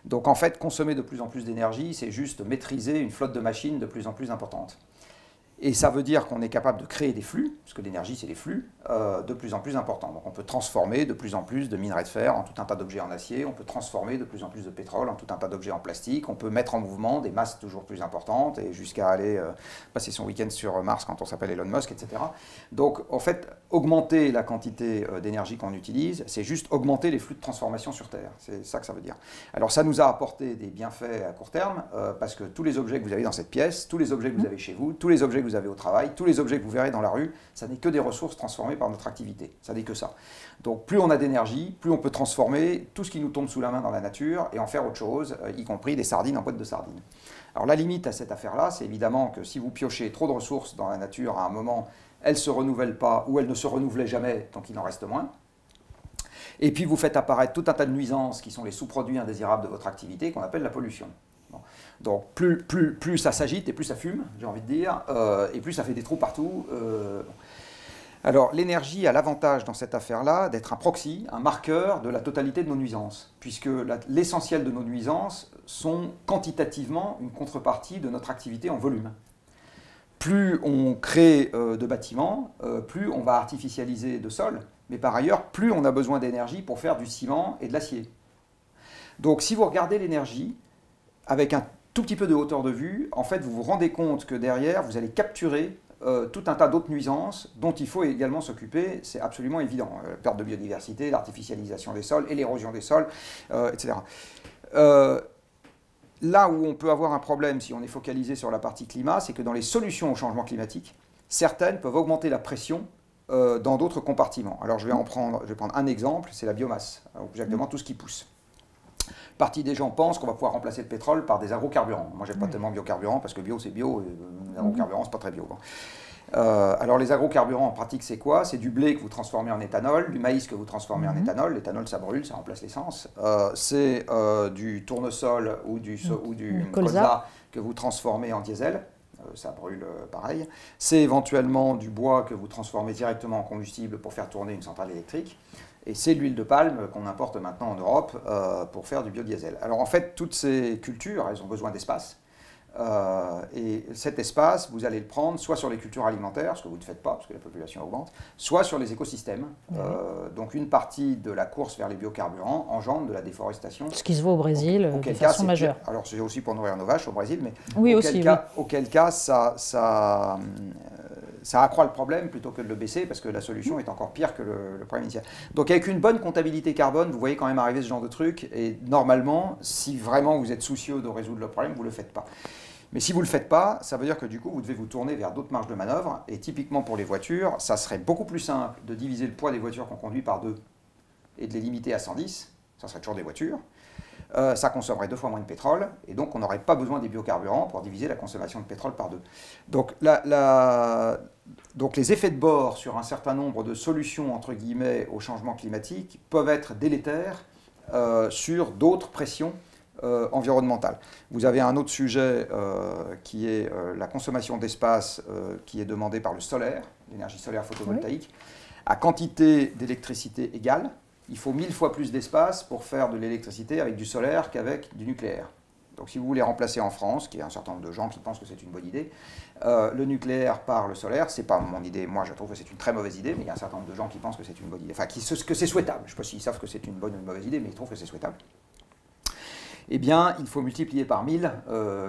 Donc, en fait, consommer de plus en plus d'énergie, c'est juste maîtriser une flotte de machines de plus en plus importante. Et ça veut dire qu'on est capable de créer des flux, parce que l'énergie c'est des flux, de plus en plus importants. Donc on peut transformer de plus en plus de minerais de fer en tout un tas d'objets en acier, on peut transformer de plus en plus de pétrole en tout un tas d'objets en plastique, on peut mettre en mouvement des masses toujours plus importantes et jusqu'à aller passer son week-end sur Mars quand on s'appelle Elon Musk, etc. Donc en fait, augmenter la quantité d'énergie qu'on utilise, c'est juste augmenter les flux de transformation sur Terre. C'est ça que ça veut dire. Alors ça nous a apporté des bienfaits à court terme, parce que tous les objets que vous avez dans cette pièce, tous les objets que vous avez chez vous, tous les objets que vous avez au travail, tous les objets que vous verrez dans la rue, ça n'est que des ressources transformées par notre activité. Ça n'est que ça. Donc plus on a d'énergie, plus on peut transformer tout ce qui nous tombe sous la main dans la nature et en faire autre chose, y compris des sardines en boîte de sardines. Alors la limite à cette affaire-là, c'est évidemment que si vous piochez trop de ressources dans la nature, à un moment, elles ne se renouvellent pas ou elles ne se renouvelaient jamais, donc il en reste moins. Et puis vous faites apparaître tout un tas de nuisances qui sont les sous-produits indésirables de votre activité, qu'on appelle la pollution. Donc plus ça s'agite et plus ça fume, j'ai envie de dire, et plus ça fait des trous partout. Alors l'énergie a l'avantage dans cette affaire-là d'être un proxy, un marqueur de la totalité de nos nuisances, puisque l'essentiel de nos nuisances sont quantitativement une contrepartie de notre activité en volume. Plus on crée de bâtiments, plus on va artificialiser de sol, mais par ailleurs, plus on a besoin d'énergie pour faire du ciment et de l'acier. Donc si vous regardez l'énergie, avec un tout petit peu de hauteur de vue, en fait, vous vous rendez compte que derrière, vous allez capturer tout un tas d'autres nuisances dont il faut également s'occuper, c'est absolument évident. La perte de biodiversité, l'artificialisation des sols et l'érosion des sols, etc. Là où on peut avoir un problème si on est focalisé sur la partie climat, c'est que dans les solutions au changement climatique, certaines peuvent augmenter la pression dans d'autres compartiments. Alors je vais prendre un exemple, c'est la biomasse, exactement tout ce qui pousse. Partie des gens pensent qu'on va pouvoir remplacer le pétrole par des agrocarburants. Moi, j'aime pas tellement biocarburants parce que bio, c'est bio, et agrocarburants, c'est pas très bio. Alors, les agrocarburants, en pratique, c'est quoi? C'est du blé que vous transformez en éthanol, du maïs que vous transformez en éthanol. L'éthanol, ça brûle, ça remplace l'essence. C'est du tournesol ou du colza que vous transformez en diesel. Ça brûle pareil. C'est éventuellement du bois que vous transformez directement en combustible pour faire tourner une centrale électrique. Et c'est l'huile de palme qu'on importe maintenant en Europe pour faire du biodiesel. Alors en fait, toutes ces cultures, elles ont besoin d'espace. Et cet espace, vous allez le prendre soit sur les cultures alimentaires, ce que vous ne faites pas, parce que la population augmente, soit sur les écosystèmes. Donc une partie de la course vers les biocarburants engendre de la déforestation.
Ce qui se voit au Brésil de façon majeure.
Alors c'est aussi pour nourrir nos vaches au Brésil, mais
oui,
auquel cas ça accroît le problème plutôt que de le baisser, parce que la solution est encore pire que le problème initial. Donc avec une bonne comptabilité carbone, vous voyez quand même arriver ce genre de truc, et normalement, si vraiment vous êtes soucieux de résoudre le problème, vous ne le faites pas. Mais si vous ne le faites pas, ça veut dire que du coup, vous devez vous tourner vers d'autres marges de manœuvre, et typiquement pour les voitures, ça serait beaucoup plus simple de diviser le poids des voitures qu'on conduit par 2 et de les limiter à 110, ça serait toujours des voitures. Ça consommerait 2 fois moins de pétrole, et donc on n'aurait pas besoin des biocarburants pour diviser la consommation de pétrole par 2. Donc, donc les effets de bord sur un certain nombre de solutions, entre guillemets, au changement climatique peuvent être délétères sur d'autres pressions environnementales. Vous avez un autre sujet qui est la consommation d'espace qui est demandée par le solaire, l'énergie solaire photovoltaïque, à quantité d'électricité égale. Il faut 1000 fois plus d'espace pour faire de l'électricité avec du solaire qu'avec du nucléaire. Donc si vous voulez remplacer en France, qui est un certain nombre de gens qui pensent que c'est une bonne idée, le nucléaire par le solaire, c'est pas mon idée, moi je trouve que c'est une très mauvaise idée, mais il y a un certain nombre de gens qui pensent que c'est une bonne idée, enfin que c'est souhaitable. Je ne sais pas s'ils savent que c'est une bonne ou une mauvaise idée, mais ils trouvent que c'est souhaitable. Eh bien, il faut multiplier par 1000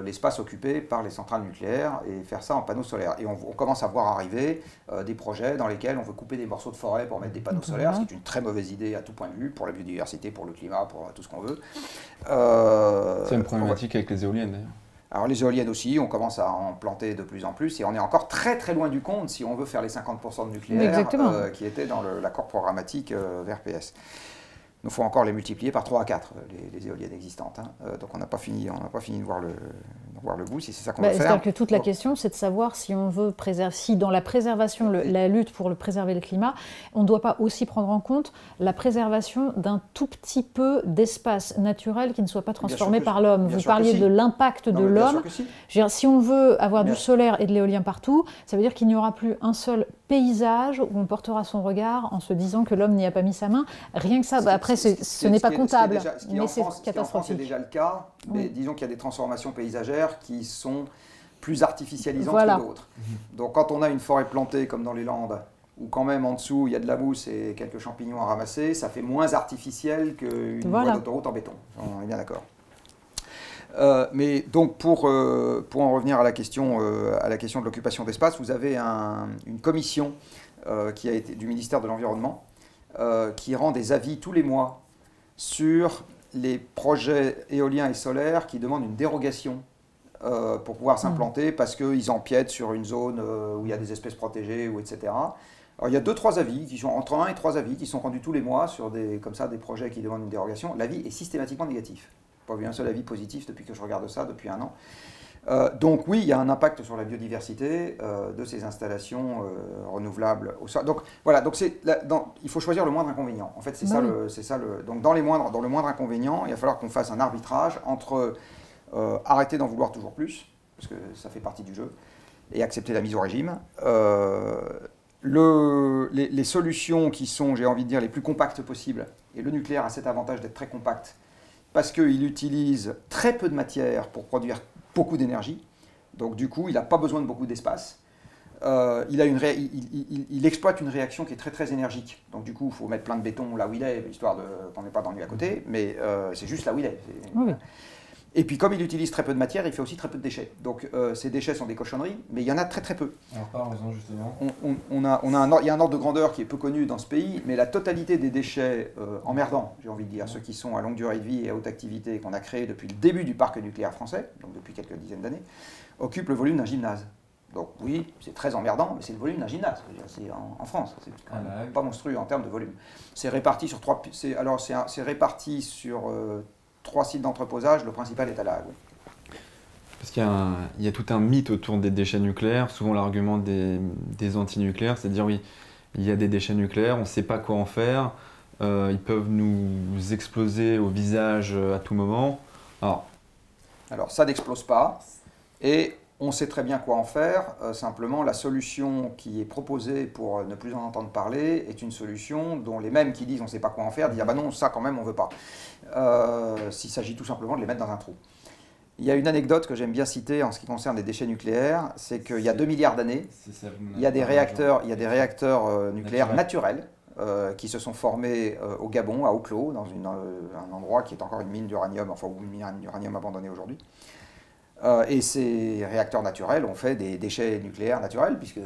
l'espace occupé par les centrales nucléaires et faire ça en panneaux solaires. Et on commence à voir arriver des projets dans lesquels on veut couper des morceaux de forêt pour mettre des panneaux solaires, ce qui est une très mauvaise idée à tout point de vue, pour la biodiversité, pour le climat, pour tout ce qu'on veut.
C'est une problématique avec les éoliennes d'ailleurs.
Alors les éoliennes aussi, on commence à en planter de plus en plus, et on est encore très très loin du compte si on veut faire les 50% de nucléaire qui étaient dans l'accord programmatique VRPS. Il nous faut encore les multiplier par 3 à 4, les éoliennes existantes. Donc on n'a pas fini de voir le bout, si c'est ça qu'on va faire.
C'est-à-dire que toute la question, c'est de savoir si on veut si dans la préservation, la lutte pour préserver le climat, on ne doit pas aussi prendre en compte la préservation d'un tout petit peu d'espace naturel qui ne soit pas transformé par l'homme. Vous parliez de l'impact de l'homme. Si on veut avoir du solaire et de l'éolien partout, ça veut dire qu'il n'y aura plus un seul paysage où on portera son regard en se disant que l'homme n'y a pas mis sa main. Rien que ça, après, ce n'est pas comptable, mais c'est catastrophique.
C'est déjà le cas, mais disons qu'il y a des transformations paysagères qui sont plus artificialisantes que d'autres. Donc quand on a une forêt plantée comme dans les Landes, où quand même en dessous il y a de la mousse et quelques champignons à ramasser, ça fait moins artificiel qu'une voie d'autoroute en béton. On est bien d'accord. Mais donc pour en revenir à la question de l'occupation d'espace, vous avez une commission qui a été du ministère de l'Environnement qui rend des avis tous les mois sur les projets éoliens et solaires qui demandent une dérogation pour pouvoir s'implanter parce qu'ils empiètent sur une zone où il y a des espèces protégées, etc. Alors, il y a 2-3 avis, qui sont entre 1 et 3 avis, qui sont rendus tous les mois sur des projets qui demandent une dérogation. L'avis est systématiquement négatif. Je n'ai pas vu un seul avis positif depuis que je regarde ça, depuis 1 an. Donc oui, il y a un impact sur la biodiversité de ces installations renouvelables au sol. Donc voilà, il faut choisir le moindre inconvénient. En fait, donc dans le moindre inconvénient, il va falloir qu'on fasse un arbitrage entre arrêter d'en vouloir toujours plus, parce que ça fait partie du jeu, et accepter la mise au régime. Les solutions qui sont, j'ai envie de dire, les plus compactes possibles, et le nucléaire a cet avantage d'être très compact, parce qu'il utilise très peu de matière pour produire beaucoup d'énergie, donc du coup il n'a pas besoin de beaucoup d'espace. Il exploite une réaction qui est très très énergique, donc du coup il faut mettre plein de béton là où il est, histoire qu'on n'ait pas d'ennui à côté, mais c'est juste là où il est.
Oui.
Et puis comme il utilise très peu de matière, il fait aussi très peu de déchets. Donc ces déchets sont des cochonneries, mais il y en a très très peu.
Alors parlons-en justement.
Il y a un ordre de grandeur qui est peu connu dans ce pays, mais la totalité des déchets emmerdants, j'ai envie de dire, ceux qui sont à longue durée de vie et à haute activité qu'on a créés depuis le début du parc nucléaire français, donc depuis quelques dizaines d'années, occupent le volume d'un gymnase. Donc oui, c'est très emmerdant, mais c'est le volume d'un gymnase. C'est en France, c'est quand même pas monstrueux en termes de volume. C'est réparti sur 3 sites d'entreposage, le principal est à La Hague.
Parce qu'il y a tout un mythe autour des déchets nucléaires. Souvent l'argument des anti-nucléaires, c'est de dire oui, il y a des déchets nucléaires, on ne sait pas quoi en faire, ils peuvent nous exploser au visage à tout moment.
Alors ça n'explose pas, et on sait très bien quoi en faire. Simplement, la solution qui est proposée pour ne plus en entendre parler est une solution dont les mêmes qui disent on ne sait pas quoi en faire disent ah bah non, ça quand même on ne veut pas. S'il s'agit tout simplement de les mettre dans un trou. Il y a une anecdote que j'aime bien citer en ce qui concerne les déchets nucléaires, c'est qu'il y a 2 milliards d'années, il y a des réacteurs nucléaires naturels qui se sont formés au Gabon, à Oklo, dans un endroit qui est encore une mine d'uranium, enfin une mine d'uranium abandonnée aujourd'hui. Et ces réacteurs naturels ont fait des déchets nucléaires naturels, puisque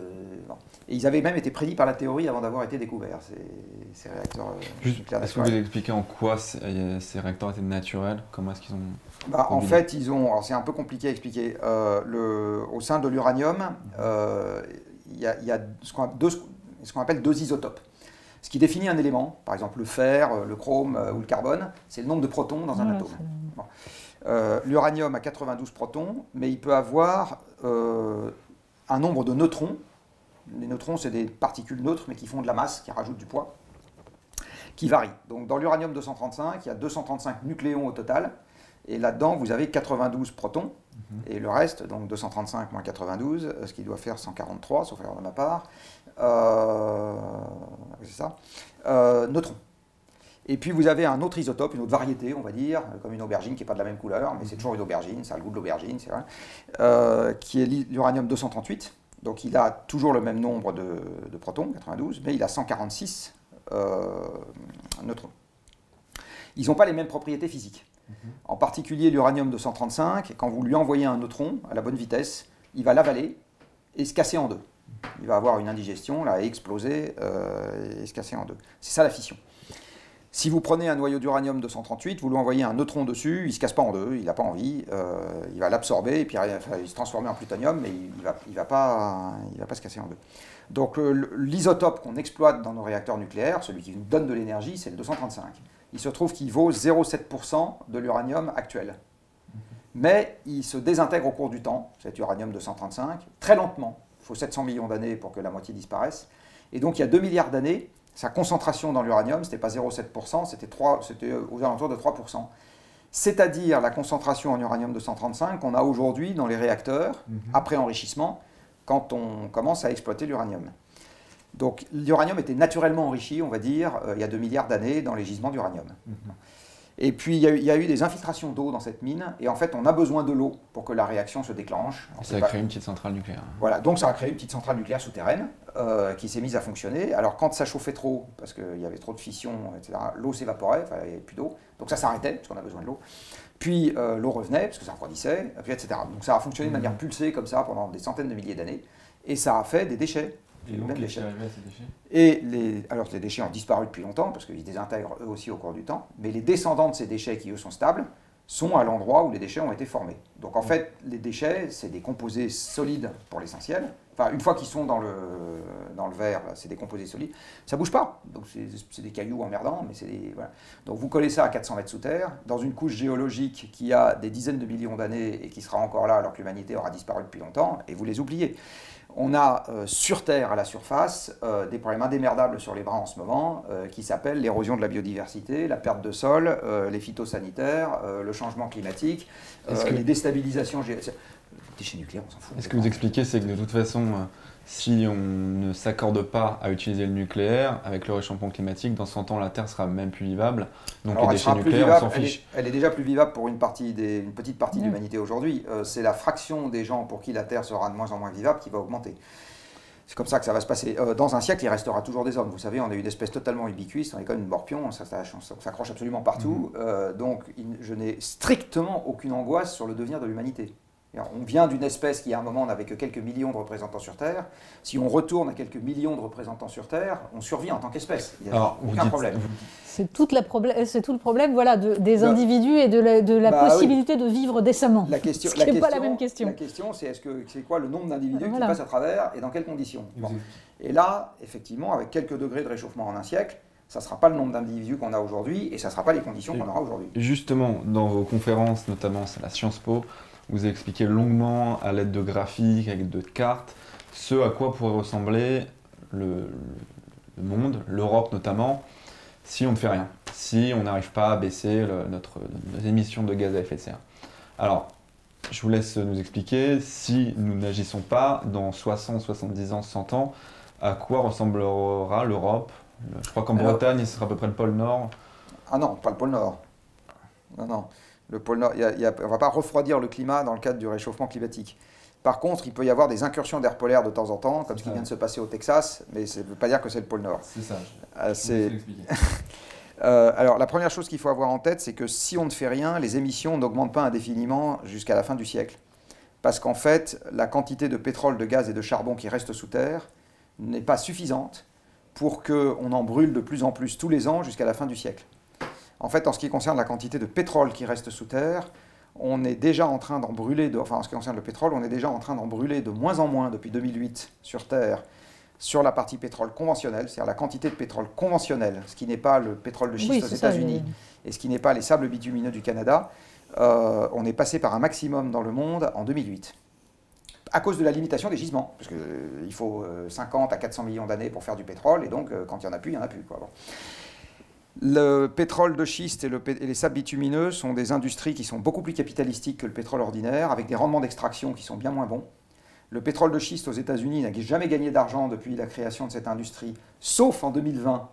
et ils avaient même été prédits par la théorie avant d'avoir été découverts, ces réacteurs nucléaires naturels.
Est-ce que vous pouvez expliquer en quoi ces réacteurs étaient naturels? Comment est-ce qu'ils ont...
En fait, alors c'est un peu compliqué à expliquer. Au sein de l'uranium, il y a ce qu'on appelle 2 isotopes. Ce qui définit un élément, par exemple le fer, le chrome ou le carbone, c'est le nombre de protons dans un atome. L'uranium a 92 protons, mais il peut avoir un nombre de neutrons. Les neutrons, c'est des particules neutres, mais qui font de la masse, qui rajoutent du poids, qui varie. Donc dans l'uranium 235, il y a 235 nucléons au total, et là-dedans, vous avez 92 protons, et le reste, donc 235 moins 92, ce qui doit faire 143, sauf erreur de ma part, c'est ça, neutrons. Et puis vous avez un autre isotope, une autre variété, on va dire, comme une aubergine qui n'est pas de la même couleur, mais c'est toujours une aubergine, ça a le goût de l'aubergine, c'est vrai, qui est l'uranium 238. Donc il a toujours le même nombre de protons, 92, mais il a 146 neutrons. Ils n'ont pas les mêmes propriétés physiques. En particulier l'uranium 235, quand vous lui envoyez un neutron à la bonne vitesse, il va l'avaler et se casser en deux. Il va avoir une indigestion, là, exploser et se casser en deux. C'est ça la fission. Si vous prenez un noyau d'uranium 238, vous lui envoyez un neutron dessus, il ne se casse pas en deux, il n'a pas envie, il va l'absorber, et puis il se transformer en plutonium, mais il va pas se casser en deux. Donc l'isotope qu'on exploite dans nos réacteurs nucléaires, celui qui nous donne de l'énergie, c'est le 235. Il se trouve qu'il vaut 0,7% de l'uranium actuel. Mais il se désintègre au cours du temps, cet uranium 235, très lentement. Il faut 700 millions d'années pour que la moitié disparaisse. Et donc il y a 2 milliards d'années, sa concentration dans l'uranium, ce n'était pas 0,7%, c'était aux alentours de 3%. C'est-à-dire la concentration en uranium 235 qu'on a aujourd'hui dans les réacteurs, après enrichissement, quand on commence à exploiter l'uranium. Donc l'uranium était naturellement enrichi, on va dire, il y a 2 milliards d'années dans les gisements d'uranium. Et puis il y a eu des infiltrations d'eau dans cette mine, et en fait on a besoin de l'eau pour que la réaction se déclenche.
Ça a créé une petite centrale nucléaire.
Voilà, donc ça a créé une petite centrale nucléaire souterraine qui s'est mise à fonctionner. Alors quand ça chauffait trop, parce qu'il y avait trop de fission, etc., l'eau s'évaporait, enfin, il n'y avait plus d'eau, donc ça s'arrêtait, parce qu'on a besoin de l'eau. Puis l'eau revenait, parce que ça refroidissait, puis, etc. Donc ça a fonctionné de manière pulsée comme ça pendant des centaines de milliers d'années, et ça a fait des déchets.
Et donc, qu'est-ce qui est arrivé à ces déchets?
Alors, les déchets ont disparu depuis longtemps, parce qu'ils se désintègrent eux aussi au cours du temps, mais les descendants de ces déchets, qui eux sont stables, sont à l'endroit où les déchets ont été formés. Donc en fait, les déchets, c'est des composés solides pour l'essentiel. Enfin, une fois qu'ils sont dans le verre, c'est des composés solides. Ça ne bouge pas. Donc c'est des cailloux emmerdants, mais c'est des... Voilà. Donc vous collez ça à 400 mètres sous terre, dans une couche géologique qui a des dizaines de millions d'années et qui sera encore là alors que l'humanité aura disparu depuis longtemps, et vous les oubliez. On a sur Terre, à la surface, des problèmes indémerdables sur les bras en ce moment, qui s'appellent l'érosion de la biodiversité, la perte de sol, les phytosanitaires, le changement climatique, les déstabilisations... Les déchets nucléaires, on s'en fout.
Ce que vous expliquez, c'est que de toute façon, si on ne s'accorde pas à utiliser le nucléaire, avec le réchauffement climatique, dans 100 ans, la Terre sera même plus vivable. Donc alors, les déchets nucléaires, on s'en fiche.
Elle est déjà plus vivable pour une petite partie de l'humanité aujourd'hui. C'est la fraction des gens pour qui la Terre sera de moins en moins vivable qui va augmenter. C'est comme ça que ça va se passer. Dans un siècle, il restera toujours des hommes. Vous savez, on a eu des espèces totalement ubiquistes. On est comme une morpion, on s'accroche absolument partout. Donc, je n'ai strictement aucune angoisse sur le devenir de l'humanité. On vient d'une espèce qui, à un moment, n'avait que quelques millions de représentants sur Terre. Si on retourne à quelques millions de représentants sur Terre, on survit en tant qu'espèce. Il n'y a aucun problème.
C'est tout le problème voilà, des individus et de la possibilité de vivre décemment.
La question,
ce qui n'est pas la même question.
La question, c'est quoi le nombre d'individus qui passent à travers et dans quelles conditions. Bon. Et là, effectivement, avec quelques degrés de réchauffement en un siècle, ça ne sera pas le nombre d'individus qu'on a aujourd'hui et ça ne sera pas les conditions qu'on aura aujourd'hui.
Justement, dans vos conférences, notamment à la Sciences Po, vous expliquez longuement, à l'aide de graphiques, avec de cartes, ce à quoi pourrait ressembler le monde, l'Europe notamment, si on ne fait rien, si on n'arrive pas à baisser nos émissions de gaz à effet de serre. Alors, je vous laisse nous expliquer, si nous n'agissons pas, dans 60, 70 ans, 100 ans, à quoi ressemblera l'Europe? Je crois qu'en Bretagne, ce sera à peu près le pôle Nord.
Ah non, pas le pôle Nord. Non, non. Le pôle Nord, on ne va pas refroidir le climat dans le cadre du réchauffement climatique. Par contre, il peut y avoir des incursions d'air polaire de temps en temps, comme ce qui vient de se passer au Texas, mais ça ne veut pas dire que c'est le pôle Nord.
C'est ça.
Alors, la première chose qu'il faut avoir en tête, c'est que si on ne fait rien, les émissions n'augmentent pas indéfiniment jusqu'à la fin du siècle. Parce qu'en fait, la quantité de pétrole, de gaz et de charbon qui reste sous terre n'est pas suffisante pour qu'on en brûle de plus en plus tous les ans jusqu'à la fin du siècle. En fait, en ce qui concerne la quantité de pétrole qui reste sous terre, on est déjà en train d'en brûler, enfin en ce qui concerne le pétrole, on est déjà en train d'en brûler de moins en moins depuis 2008 sur Terre, sur la partie pétrole conventionnelle, c'est-à-dire la quantité de pétrole conventionnel, ce qui n'est pas le pétrole de schiste aux États-Unis et ce qui n'est pas les sables bitumineux du Canada. On est passé par un maximum dans le monde en 2008. À cause de la limitation des gisements, parce qu'il faut 50 à 400 millions d'années pour faire du pétrole, et donc quand il n'y en a plus, il n'y en a plus, quoi. Bon. Le pétrole de schiste et les sables bitumineux sont des industries qui sont beaucoup plus capitalistiques que le pétrole ordinaire, avec des rendements d'extraction qui sont bien moins bons. Le pétrole de schiste aux États-Unis n'a jamais gagné d'argent depuis la création de cette industrie, sauf en 2020,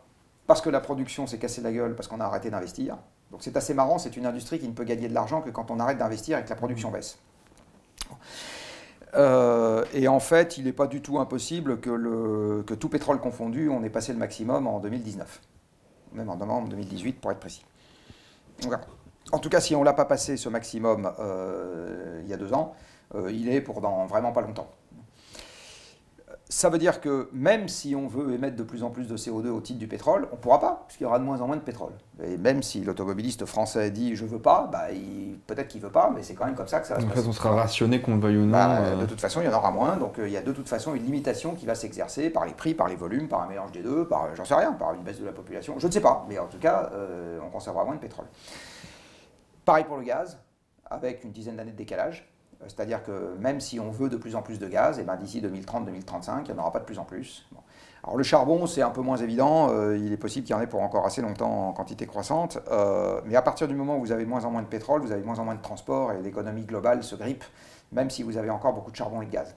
parce que la production s'est cassée la gueule, parce qu'on a arrêté d'investir. Donc c'est assez marrant, c'est une industrie qui ne peut gagner de l'argent que quand on arrête d'investir et que la production baisse. Et en fait, il n'est pas du tout impossible que tout pétrole confondu, on ait passé le maximum en 2019. Même en novembre 2018 pour être précis. Voilà. En tout cas, si on ne l'a pas passé ce maximum il y a 2 ans, il est pour dans vraiment pas longtemps. Ça veut dire que même si on veut émettre de plus en plus de CO2 au titre du pétrole, on ne pourra pas, puisqu'il y aura de moins en moins de pétrole. Et même si l'automobiliste français dit « je ne veux pas bah, », peut-être qu'il ne veut pas, mais c'est quand même comme ça que ça va se passer.
En fait, on sera rationné qu'on le veuille ou non.
De toute façon, il y en aura moins, donc il y a de toute façon une limitation qui va s'exercer par les prix, par les volumes, par un mélange des deux, par, j'en sais rien, par une baisse de la population, je ne sais pas, mais en tout cas, on conservera moins de pétrole. Pareil pour le gaz, avec une dizaine d'années de décalage. C'est-à-dire que même si on veut de plus en plus de gaz, et ben d'ici 2030-2035, il n'y en aura pas de plus en plus. Bon. Alors le charbon, c'est un peu moins évident, il est possible qu'il y en ait pour encore assez longtemps en quantité croissante, mais à partir du moment où vous avez de moins en moins de pétrole, vous avez de moins en moins de transport, et l'économie globale se grippe, même si vous avez encore beaucoup de charbon et de gaz.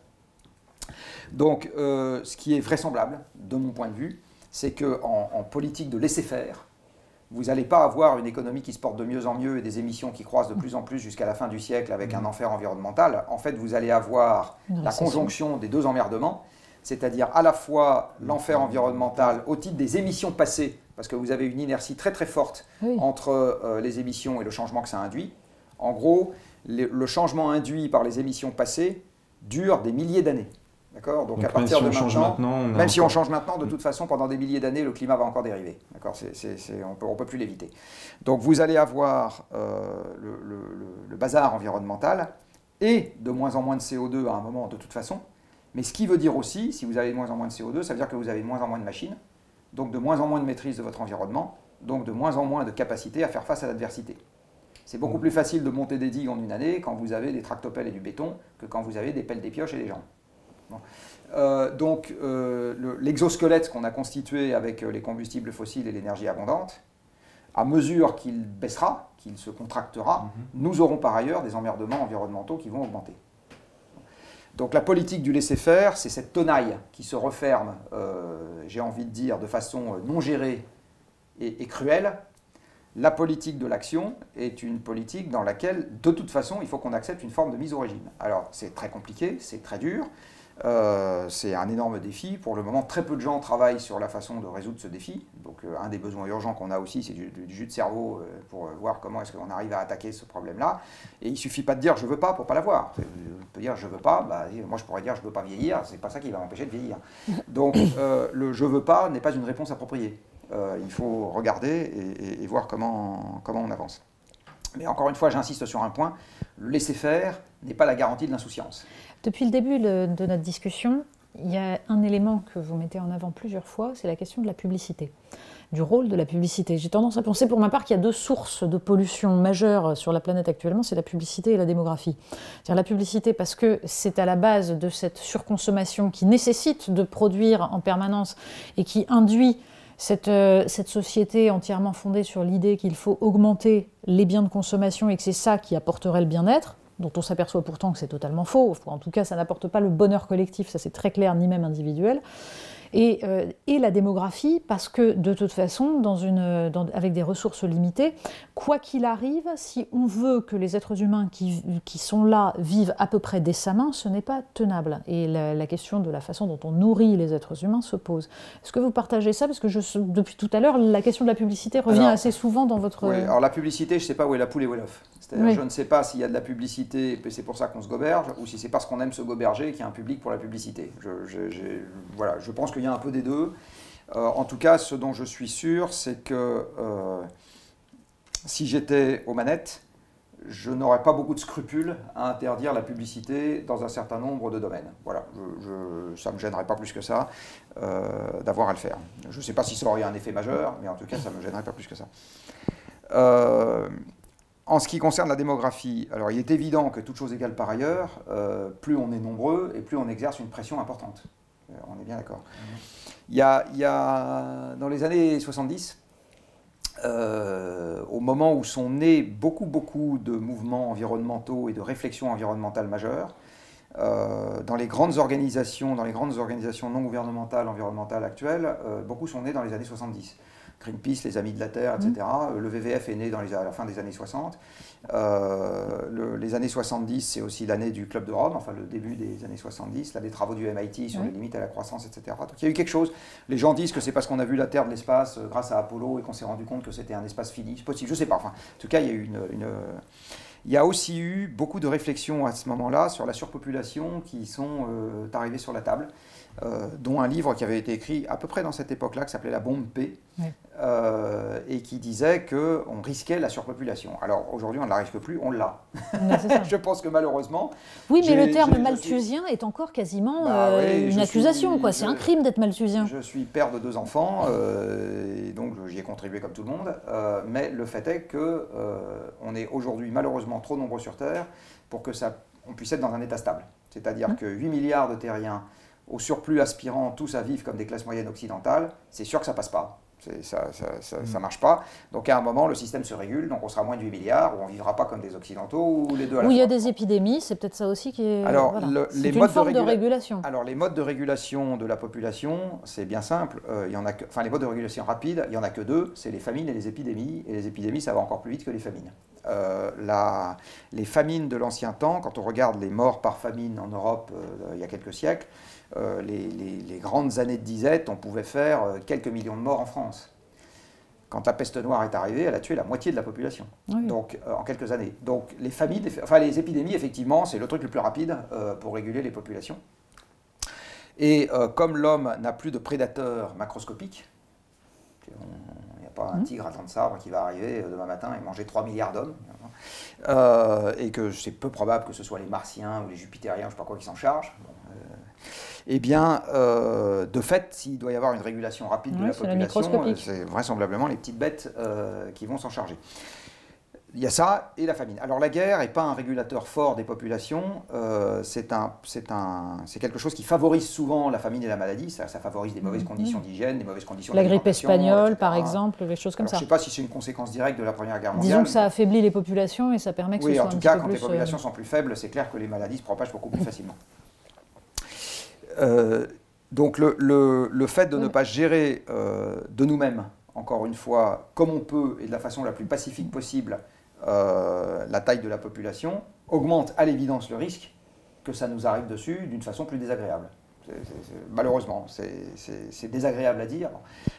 Donc ce qui est vraisemblable, de mon point de vue, c'est qu'en politique de laisser-faire, vous n'allez pas avoir une économie qui se porte de mieux en mieux et des émissions qui croissent de plus en plus jusqu'à la fin du siècle avec un enfer environnemental. En fait, vous allez avoir la conjonction des deux emmerdements, c'est-à-dire à la fois l'enfer environnemental au titre des émissions passées, parce que vous avez une inertie très très forte entre les émissions et le changement que ça induit. En gros, le changement induit par les émissions passées dure des milliers d'années. D'accord ? Donc à partir de maintenant, même si on change maintenant, de toute façon, pendant des milliers d'années, le climat va encore dériver. D'accord ? On ne peut plus l'éviter. Donc vous allez avoir le bazar environnemental et de moins en moins de CO2 à un moment, de toute façon. Mais ce qui veut dire aussi, si vous avez de moins en moins de CO2, ça veut dire que vous avez de moins en moins de machines, donc de moins en moins de maîtrise de votre environnement, donc de moins en moins de capacité à faire face à l'adversité. C'est beaucoup plus facile de monter des digues en une année quand vous avez des tractopelles et du béton que quand vous avez des pelles, des pioches et des jambes. Bon. Donc l'exosquelette qu'on a constitué avec les combustibles fossiles et l'énergie abondante, à mesure qu'il baissera, qu'il se contractera, nous aurons par ailleurs des emmerdements environnementaux qui vont augmenter. Donc la politique du laisser-faire, c'est cette tenaille qui se referme, j'ai envie de dire, de façon non gérée et cruelle. La politique de l'action est une politique dans laquelle, de toute façon, il faut qu'on accepte une forme de mise au régime. Alors c'est très compliqué, c'est très dur. C'est un énorme défi. Pour le moment, très peu de gens travaillent sur la façon de résoudre ce défi. Donc un des besoins urgents qu'on a aussi, c'est du jus de cerveau pour voir comment est-ce qu'on arrive à attaquer ce problème-là. Et il ne suffit pas de dire « je ne veux pas » pour ne pas l'avoir. On peut dire « je ne veux pas », bah, moi je pourrais dire « je ne veux pas vieillir », c'est pas ça qui va m'empêcher de vieillir. Donc le « je ne veux pas » n'est pas une réponse appropriée. Il faut regarder et voir comment on avance. Mais encore une fois, j'insiste sur un point, le laisser-faire n'est pas la garantie de l'insouciance.
Depuis le début de notre discussion, il y a un élément que vous mettez en avant plusieurs fois, c'est la question de la publicité, du rôle de la publicité. J'ai tendance à penser pour ma part qu'il y a 2 sources de pollution majeures sur la planète actuellement, c'est la publicité et la démographie. C'est-à-dire la publicité parce que c'est à la base de cette surconsommation qui nécessite de produire en permanence et qui induit cette société entièrement fondée sur l'idée qu'il faut augmenter les biens de consommation et que c'est ça qui apporterait le bien-être, dont on s'aperçoit pourtant que c'est totalement faux. En tout cas, ça n'apporte pas le bonheur collectif, ça c'est très clair, ni même individuel. Et la démographie, parce que de toute façon, avec des ressources limitées, quoi qu'il arrive, si on veut que les êtres humains qui sont là vivent à peu près décemment, ce n'est pas tenable. Et la question de la façon dont on nourrit les êtres humains se pose. Est-ce que vous partagez ça? Parce que depuis tout à l'heure, la question de la publicité revient assez souvent dans votre...
Oui, alors la publicité, je ne sais pas où est la poule et où est l'œuf. C'est-à-dire,
oui.
Je ne sais pas s'il y a de la publicité et c'est pour ça qu'on se goberge, ou si c'est parce qu'on aime se goberger qu'il y a un public pour la publicité. Voilà, je pense qu'il y a un peu des deux. En tout cas, ce dont je suis sûr, c'est que si j'étais aux manettes, je n'aurais pas beaucoup de scrupules à interdire la publicité dans un certain nombre de domaines. Voilà, ça ne me gênerait pas plus que ça d'avoir à le faire. Je ne sais pas si ça aurait un effet majeur, mais en tout cas, ça ne me gênerait pas plus que ça. En ce qui concerne la démographie, alors il est évident que toute chose égale par ailleurs, plus on est nombreux et plus on exerce une pression importante. On est bien d'accord. Il y a dans les années 70, au moment où sont nés beaucoup de mouvements environnementaux et de réflexions environnementales majeures, dans les grandes organisations non gouvernementales environnementales actuelles, beaucoup sont nés dans les années 70. Greenpeace, les Amis de la Terre, etc. Le WWF est né à la fin des années 60. Les années 70, c'est aussi l'année du Club de Rome, enfin le début des années 70, là des travaux du MIT sur les limites à la croissance, etc. Donc il y a eu quelque chose. Les gens disent que c'est parce qu'on a vu la Terre de l'espace grâce à Apollo et qu'on s'est rendu compte que c'était un espace fini. C'est possible, je ne sais pas. Enfin, en tout cas, il y a eu il y a aussi eu beaucoup de réflexions à ce moment-là sur la surpopulation qui sont arrivées sur la table, dont un livre qui avait été écrit à peu près dans cette époque-là, qui s'appelait La bombe P, et qui disait qu'on risquait la surpopulation. Alors aujourd'hui, on ne la risque plus, on l'a. Je pense que malheureusement...
Oui, mais le terme malthusien est encore quasiment une accusation. C'est un crime d'être malthusien.
Je suis père de 2 enfants, et donc j'y ai contribué comme tout le monde, mais le fait est qu'on est aujourd'hui malheureusement trop nombreux sur Terre pour que on puisse être dans un état stable. C'est-à-dire que 8 milliards de terriens au surplus aspirant tous à vivre comme des classes moyennes occidentales, c'est sûr que ça passe pas. Ça marche pas. Donc à un moment, le système se régule, donc on sera moins de 8 milliards, ou on vivra pas comme des occidentaux, ou les deux à la fois.
Où il y a des épidémies, c'est peut-être ça aussi qui est...
Alors,
c'est une forme de régulation.
Alors les modes de régulation de la population, c'est bien simple. Les modes de régulation rapides, il n'y en a que 2, c'est les famines et les épidémies. Et les épidémies, ça va encore plus vite que les famines. Les famines de l'ancien temps, quand on regarde les morts par famine en Europe il y a quelques siècles, les grandes années de disette, on pouvait faire quelques millions de morts en France. Quand la peste noire est arrivée, elle a tué la moitié de la population, donc, en quelques années. Donc les épidémies, effectivement, c'est le truc le plus rapide pour réguler les populations. Et comme l'homme n'a plus de prédateurs macroscopiques, il n'y a pas un tigre à dents de sabre qui va arriver demain matin et manger 3 milliards d'hommes, et que c'est peu probable que ce soit les Martiens ou les Jupitériens, je ne sais pas quoi, qui s'en chargent. Eh bien, de fait, s'il doit y avoir une régulation rapide de la population, c'est vraisemblablement les petites bêtes qui vont s'en charger. Il y a ça et la famine. Alors la guerre n'est pas un régulateur fort des populations, c'est quelque chose qui favorise souvent la famine et la maladie, ça favorise des mauvaises conditions d'hygiène, des mauvaises conditions d'alimentation.
La grippe espagnole, par exemple, des choses comme ça.
Je ne sais pas si c'est une conséquence directe de la Première Guerre mondiale.
Disons que ça affaiblit les populations et ça permet que ce soit un petit peu plus...
Oui, en tout cas, quand les populations sont plus faibles, c'est clair que les maladies se propagent beaucoup plus facilement. Donc le fait de ne pas gérer de nous-mêmes, encore une fois, comme on peut et de la façon la plus pacifique possible, la taille de la population, augmente à l'évidence le risque que ça nous arrive dessus d'une façon plus désagréable. Malheureusement, c'est désagréable à dire.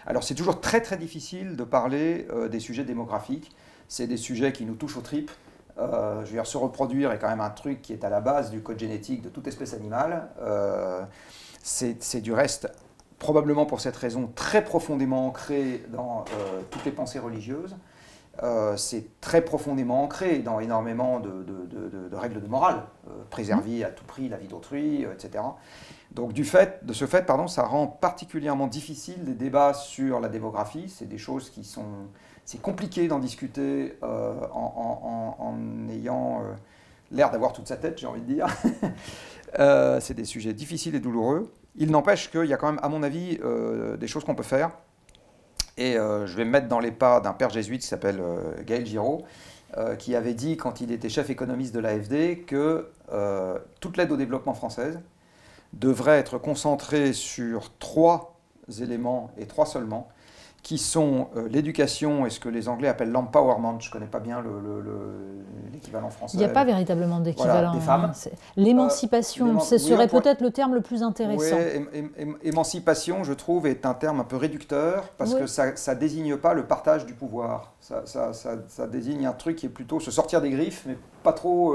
Alors c'est toujours très très difficile de parler des sujets démographiques, c'est des sujets qui nous touchent aux tripes. Je veux dire, se reproduire est quand même un truc qui est à la base du code génétique de toute espèce animale. C'est du reste, probablement pour cette raison, très profondément ancré dans toutes les pensées religieuses. C'est très profondément ancré dans énormément de règles de morale, préserver à tout prix la vie d'autrui, etc. Donc de ce fait, ça rend particulièrement difficile les débats sur la démographie. C'est des choses qui sont... C'est compliqué d'en discuter en ayant l'air d'avoir toute sa tête, j'ai envie de dire. C'est des sujets difficiles et douloureux. Il n'empêche qu'il y a quand même, à mon avis, des choses qu'on peut faire. Et je vais me mettre dans les pas d'un père jésuite qui s'appelle Gaël Giraud, qui avait dit, quand il était chef économiste de l'AFD, que toute l'aide au développement française devrait être concentrée sur 3 éléments, et 3 seulement, qui sont l'éducation et ce que les Anglais appellent l'empowerment. Je ne connais pas bien l'équivalent français.
Il n'y a pas véritablement d'équivalent.
Voilà, des femmes.
L'émancipation, ce serait peut-être le terme le plus intéressant.
Oui, émancipation, je trouve, est un terme un peu réducteur parce que ça ne désigne pas le partage du pouvoir. Ça désigne un truc qui est plutôt se sortir des griffes, mais pas trop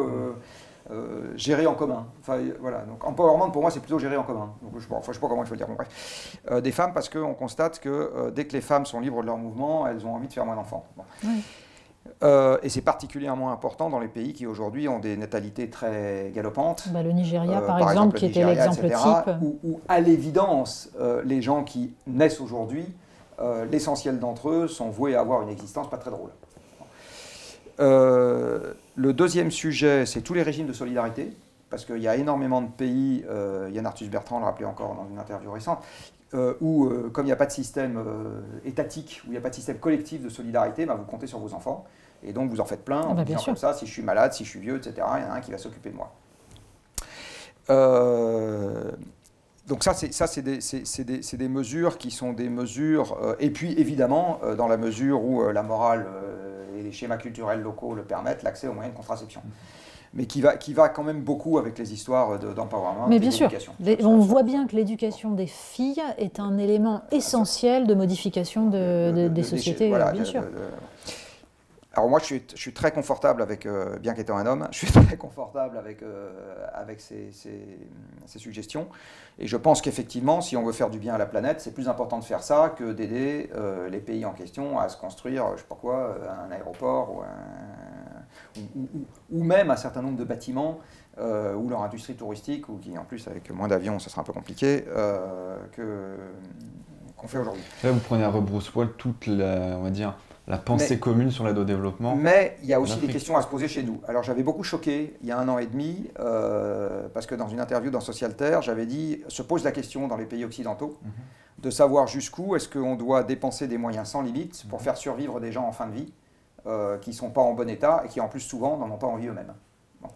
gérer en commun. Enfin, voilà. Donc, empowerment, pour moi, c'est plutôt gérer en commun. Donc, je ne sais pas comment il faut le dire. Bon, bref. Des femmes, parce qu'on constate que dès que les femmes sont libres de leur mouvement, elles ont envie de faire moins d'enfants. Bon. Oui. Et c'est particulièrement important dans les pays qui aujourd'hui ont des natalités très galopantes.
Le Nigeria, par exemple, qui était l'exemple type.
Où à l'évidence, les gens qui naissent aujourd'hui, l'essentiel d'entre eux sont voués à avoir une existence pas très drôle. Le deuxième sujet, c'est tous les régimes de solidarité, parce qu'il y a énormément de pays, Yann Arthus Bertrand le rappelait encore dans une interview récente, où, comme il n'y a pas de système étatique, où il n'y a pas de système collectif de solidarité, vous comptez sur vos enfants, et donc vous en faites plein, en disant comme ça, si je suis malade, si je suis vieux, etc., il y en a un qui va s'occuper de moi. Donc ça, c'est des mesures qui sont des mesures, et puis évidemment, dans la mesure où la morale et les schémas culturels locaux le permettent, l'accès aux moyens de contraception. Mais qui va quand même beaucoup avec les histoires d'empowerment et d'éducation.
On voit bien que l'éducation des filles est un élément essentiel de modification des sociétés,
voilà,
bien sûr.
Alors moi, je suis très confortable avec, bien qu'étant un homme, je suis très confortable avec ces suggestions. Et je pense qu'effectivement, si on veut faire du bien à la planète, c'est plus important de faire ça que d'aider les pays en question à se construire, je ne sais pas quoi, un aéroport ou même un certain nombre de bâtiments ou leur industrie touristique, ou qui en plus avec moins d'avions, ça sera un peu compliqué, qu'on fait aujourd'hui.
Là, vous prenez à rebrousse-poil toute la, on va dire, la pensée commune sur l'aide au développement.
Mais il y a aussi des questions à se poser chez nous. Alors j'avais beaucoup choqué il y a 1 an et demi, parce que dans une interview dans Socialterre, j'avais dit, se pose la question dans les pays occidentaux, de savoir jusqu'où est-ce qu'on doit dépenser des moyens sans limite pour faire survivre des gens en fin de vie, qui ne sont pas en bon état et qui en plus souvent n'en ont pas envie eux-mêmes. Bon.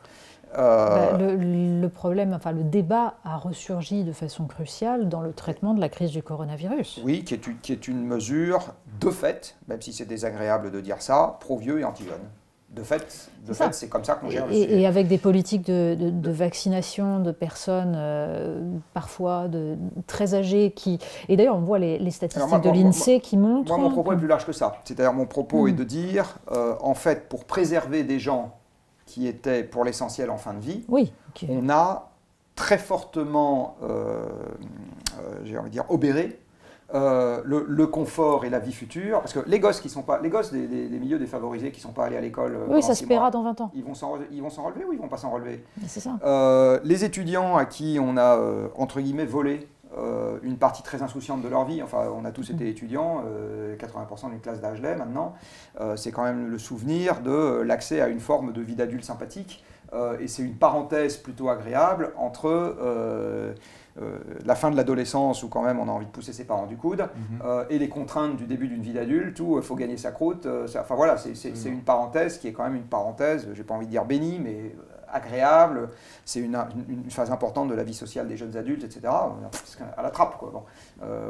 Le problème, enfin le débat a ressurgi de façon cruciale dans le traitement de la crise du coronavirus.
Oui, qui est une mesure de fait, même si c'est désagréable de dire ça, pro-vieux et anti-jeunes. De fait, c'est comme ça qu'on gère le sujet.
Et avec des politiques de vaccination de personnes parfois très âgées qui... Et d'ailleurs, on voit les statistiques de l'INSEE qui montrent...
Moi, mon propos est plus large que ça. C'est-à-dire, mon propos est de dire, en fait, pour préserver des gens qui étaient pour l'essentiel en fin de vie, on a très fortement, j'ai envie de dire, obéré le confort et la vie future, parce que les gosses des milieux défavorisés qui ne sont pas allés à l'école,
ça se paiera dans 20 ans.
Ils vont s'en relever ou ils ne vont pas s'en relever?
C'est ça.
Les étudiants à qui on a, entre guillemets, volé une partie très insouciante de leur vie, enfin on a tous été étudiants, 80% d'une classe d'âge maintenant, c'est quand même le souvenir de l'accès à une forme de vie d'adulte sympathique, et c'est une parenthèse plutôt agréable entre la fin de l'adolescence, où quand même on a envie de pousser ses parents du coude, et les contraintes du début d'une vie d'adulte, où il faut gagner sa croûte, enfin voilà, c'est une parenthèse qui est quand même une parenthèse, j'ai pas envie de dire bénie, mais agréable, c'est une phase importante de la vie sociale des jeunes adultes, etc. À la trappe, quoi. Bon.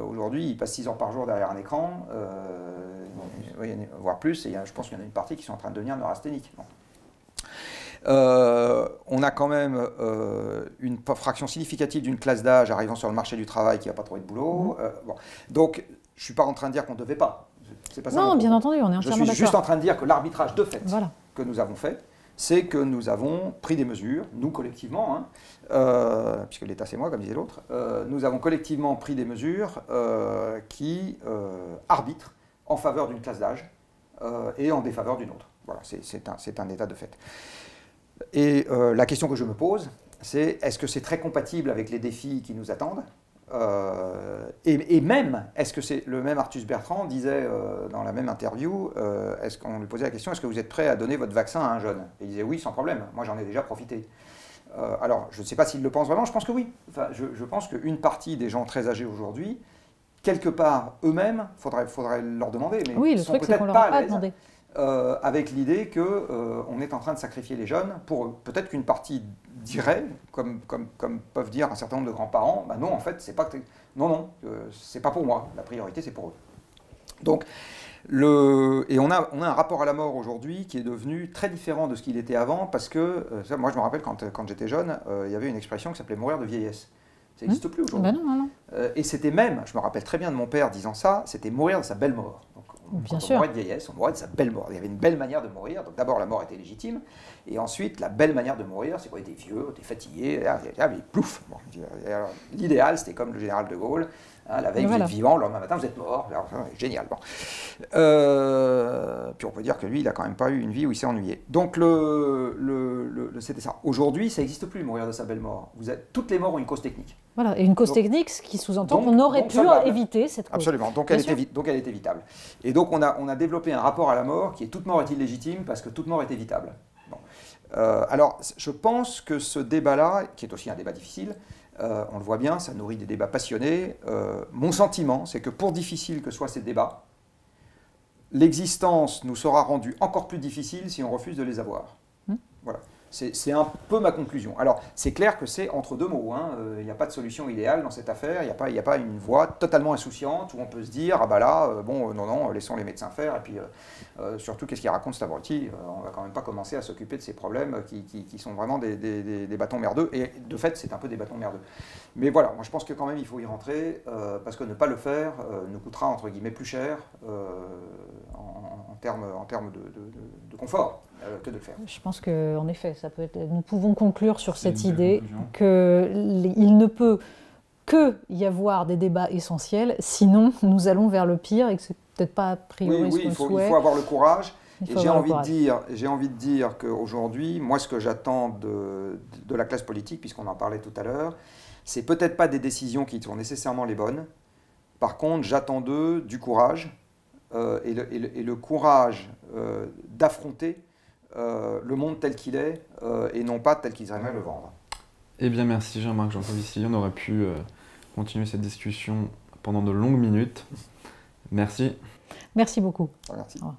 Aujourd'hui, ils passent 6 heures par jour derrière un écran, voire plus, et je pense qu'il y en a une partie qui sont en train de devenir neurasthéniques. Bon. On a quand même une fraction significative d'une classe d'âge arrivant sur le marché du travail qui n'a pas trouvé de boulot. Bon. Donc, je ne suis pas en train de dire qu'on ne devait pas. C'est pas ça.
Non, bien entendu, on est entièrement d'accord.
Je suis juste en train de dire que l'arbitrage de fait que nous avons fait, c'est que nous avons pris des mesures, nous collectivement, puisque l'État c'est moi, comme disait l'autre, nous avons collectivement pris des mesures qui arbitrent en faveur d'une classe d'âge et en défaveur d'une autre. Voilà, c'est un état de fait. Et la question que je me pose, c'est est-ce que c'est très compatible avec les défis qui nous attendent, et même, est-ce que c'est le même Arthus Bertrand disait dans la même interview, est-ce qu'on lui posait la question, est-ce que vous êtes prêt à donner votre vaccin à un jeune? Et il disait oui, sans problème, moi j'en ai déjà profité. Alors, je ne sais pas s'il le pense vraiment, je pense que oui. Enfin, je pense qu'une partie des gens très âgés aujourd'hui, quelque part eux-mêmes, faudrait leur demander, mais
oui, le truc c'est qu'on leur a pas demandé.
avec l'idée qu'on est en train de sacrifier les jeunes pour eux. Peut-être qu'une partie dirait, comme peuvent dire un certain nombre de grands-parents, bah non, en fait, c'est pas c'est pas pour moi, la priorité, c'est pour eux. Donc, et on a un rapport à la mort aujourd'hui qui est devenu très différent de ce qu'il était avant, parce que, moi je me rappelle quand j'étais jeune, il y avait une expression qui s'appelait mourir de vieillesse. Ça n'existe plus aujourd'hui.
Ben non.
Et c'était même, je me rappelle très bien de mon père disant ça, c'était mourir de sa belle mort. Donc,
Bien
quand
sûr.
on mourait de vieillesse, on mourait de sa belle mort. Il y avait une belle manière de mourir. Donc d'abord, la mort était légitime. Et ensuite, la belle manière de mourir, c'est quoi? T'es vieux, t'es fatigué, et plouf. Bon, l'idéal, c'était comme le général de Gaulle. Hein, la veille, vous êtes vivant, le lendemain matin, vous êtes mort. Alors, génial. Bon. Puis on peut dire que lui, il n'a quand même pas eu une vie où il s'est ennuyé. Donc c'était ça. Aujourd'hui, ça n'existe plus, mourir de sa belle mort. Toutes les morts ont une cause technique.
Voilà, et une cause technique, ce qui sous-entend qu'on aurait pu éviter cette cause.
Absolument, donc elle est évitable. Et donc on a développé un rapport à la mort qui est toute mort est illégitime parce que toute mort est évitable. Bon. Alors je pense que ce débat-là, qui est aussi un débat difficile, on le voit bien, ça nourrit des débats passionnés. Mon sentiment, c'est que pour difficile que soient ces débats, l'existence nous sera rendue encore plus difficile si on refuse de les avoir. Voilà. C'est un peu ma conclusion. Alors, c'est clair que c'est entre deux mots. Il n'y a pas de solution idéale dans cette affaire. Il n'y a pas une voie totalement insouciante où on peut se dire « Ah bah là, non, laissons les médecins faire. » Et puis, surtout, qu'est-ce qu'il raconte cet abruti? On ne va quand même pas commencer à s'occuper de ces problèmes qui sont vraiment des bâtons merdeux. Et de fait, c'est un peu des bâtons merdeux. Mais voilà, moi je pense que quand même, il faut y rentrer parce que ne pas le faire nous coûtera, entre guillemets, plus cher en termes de confort. Que de le faire.
Je pense qu'en effet, nous pouvons conclure sur cette idée qu'il ne peut que y avoir des débats essentiels, sinon nous allons vers le pire et que c'est peut-être pas a priori ce qu'on souhaite.
Il faut avoir le courage. Et j'ai envie de dire qu'aujourd'hui, moi ce que j'attends de la classe politique, puisqu'on en parlait tout à l'heure, c'est peut-être pas des décisions qui sont nécessairement les bonnes. Par contre, j'attends d'eux du courage et le courage d'affronter le monde tel qu'il est et non pas tel qu'ils aimeraient le vendre.
Eh bien merci Jean-Marc Jancovici, on aurait pu continuer cette discussion pendant de longues minutes. Merci.
Merci beaucoup.
Merci.
Au revoir.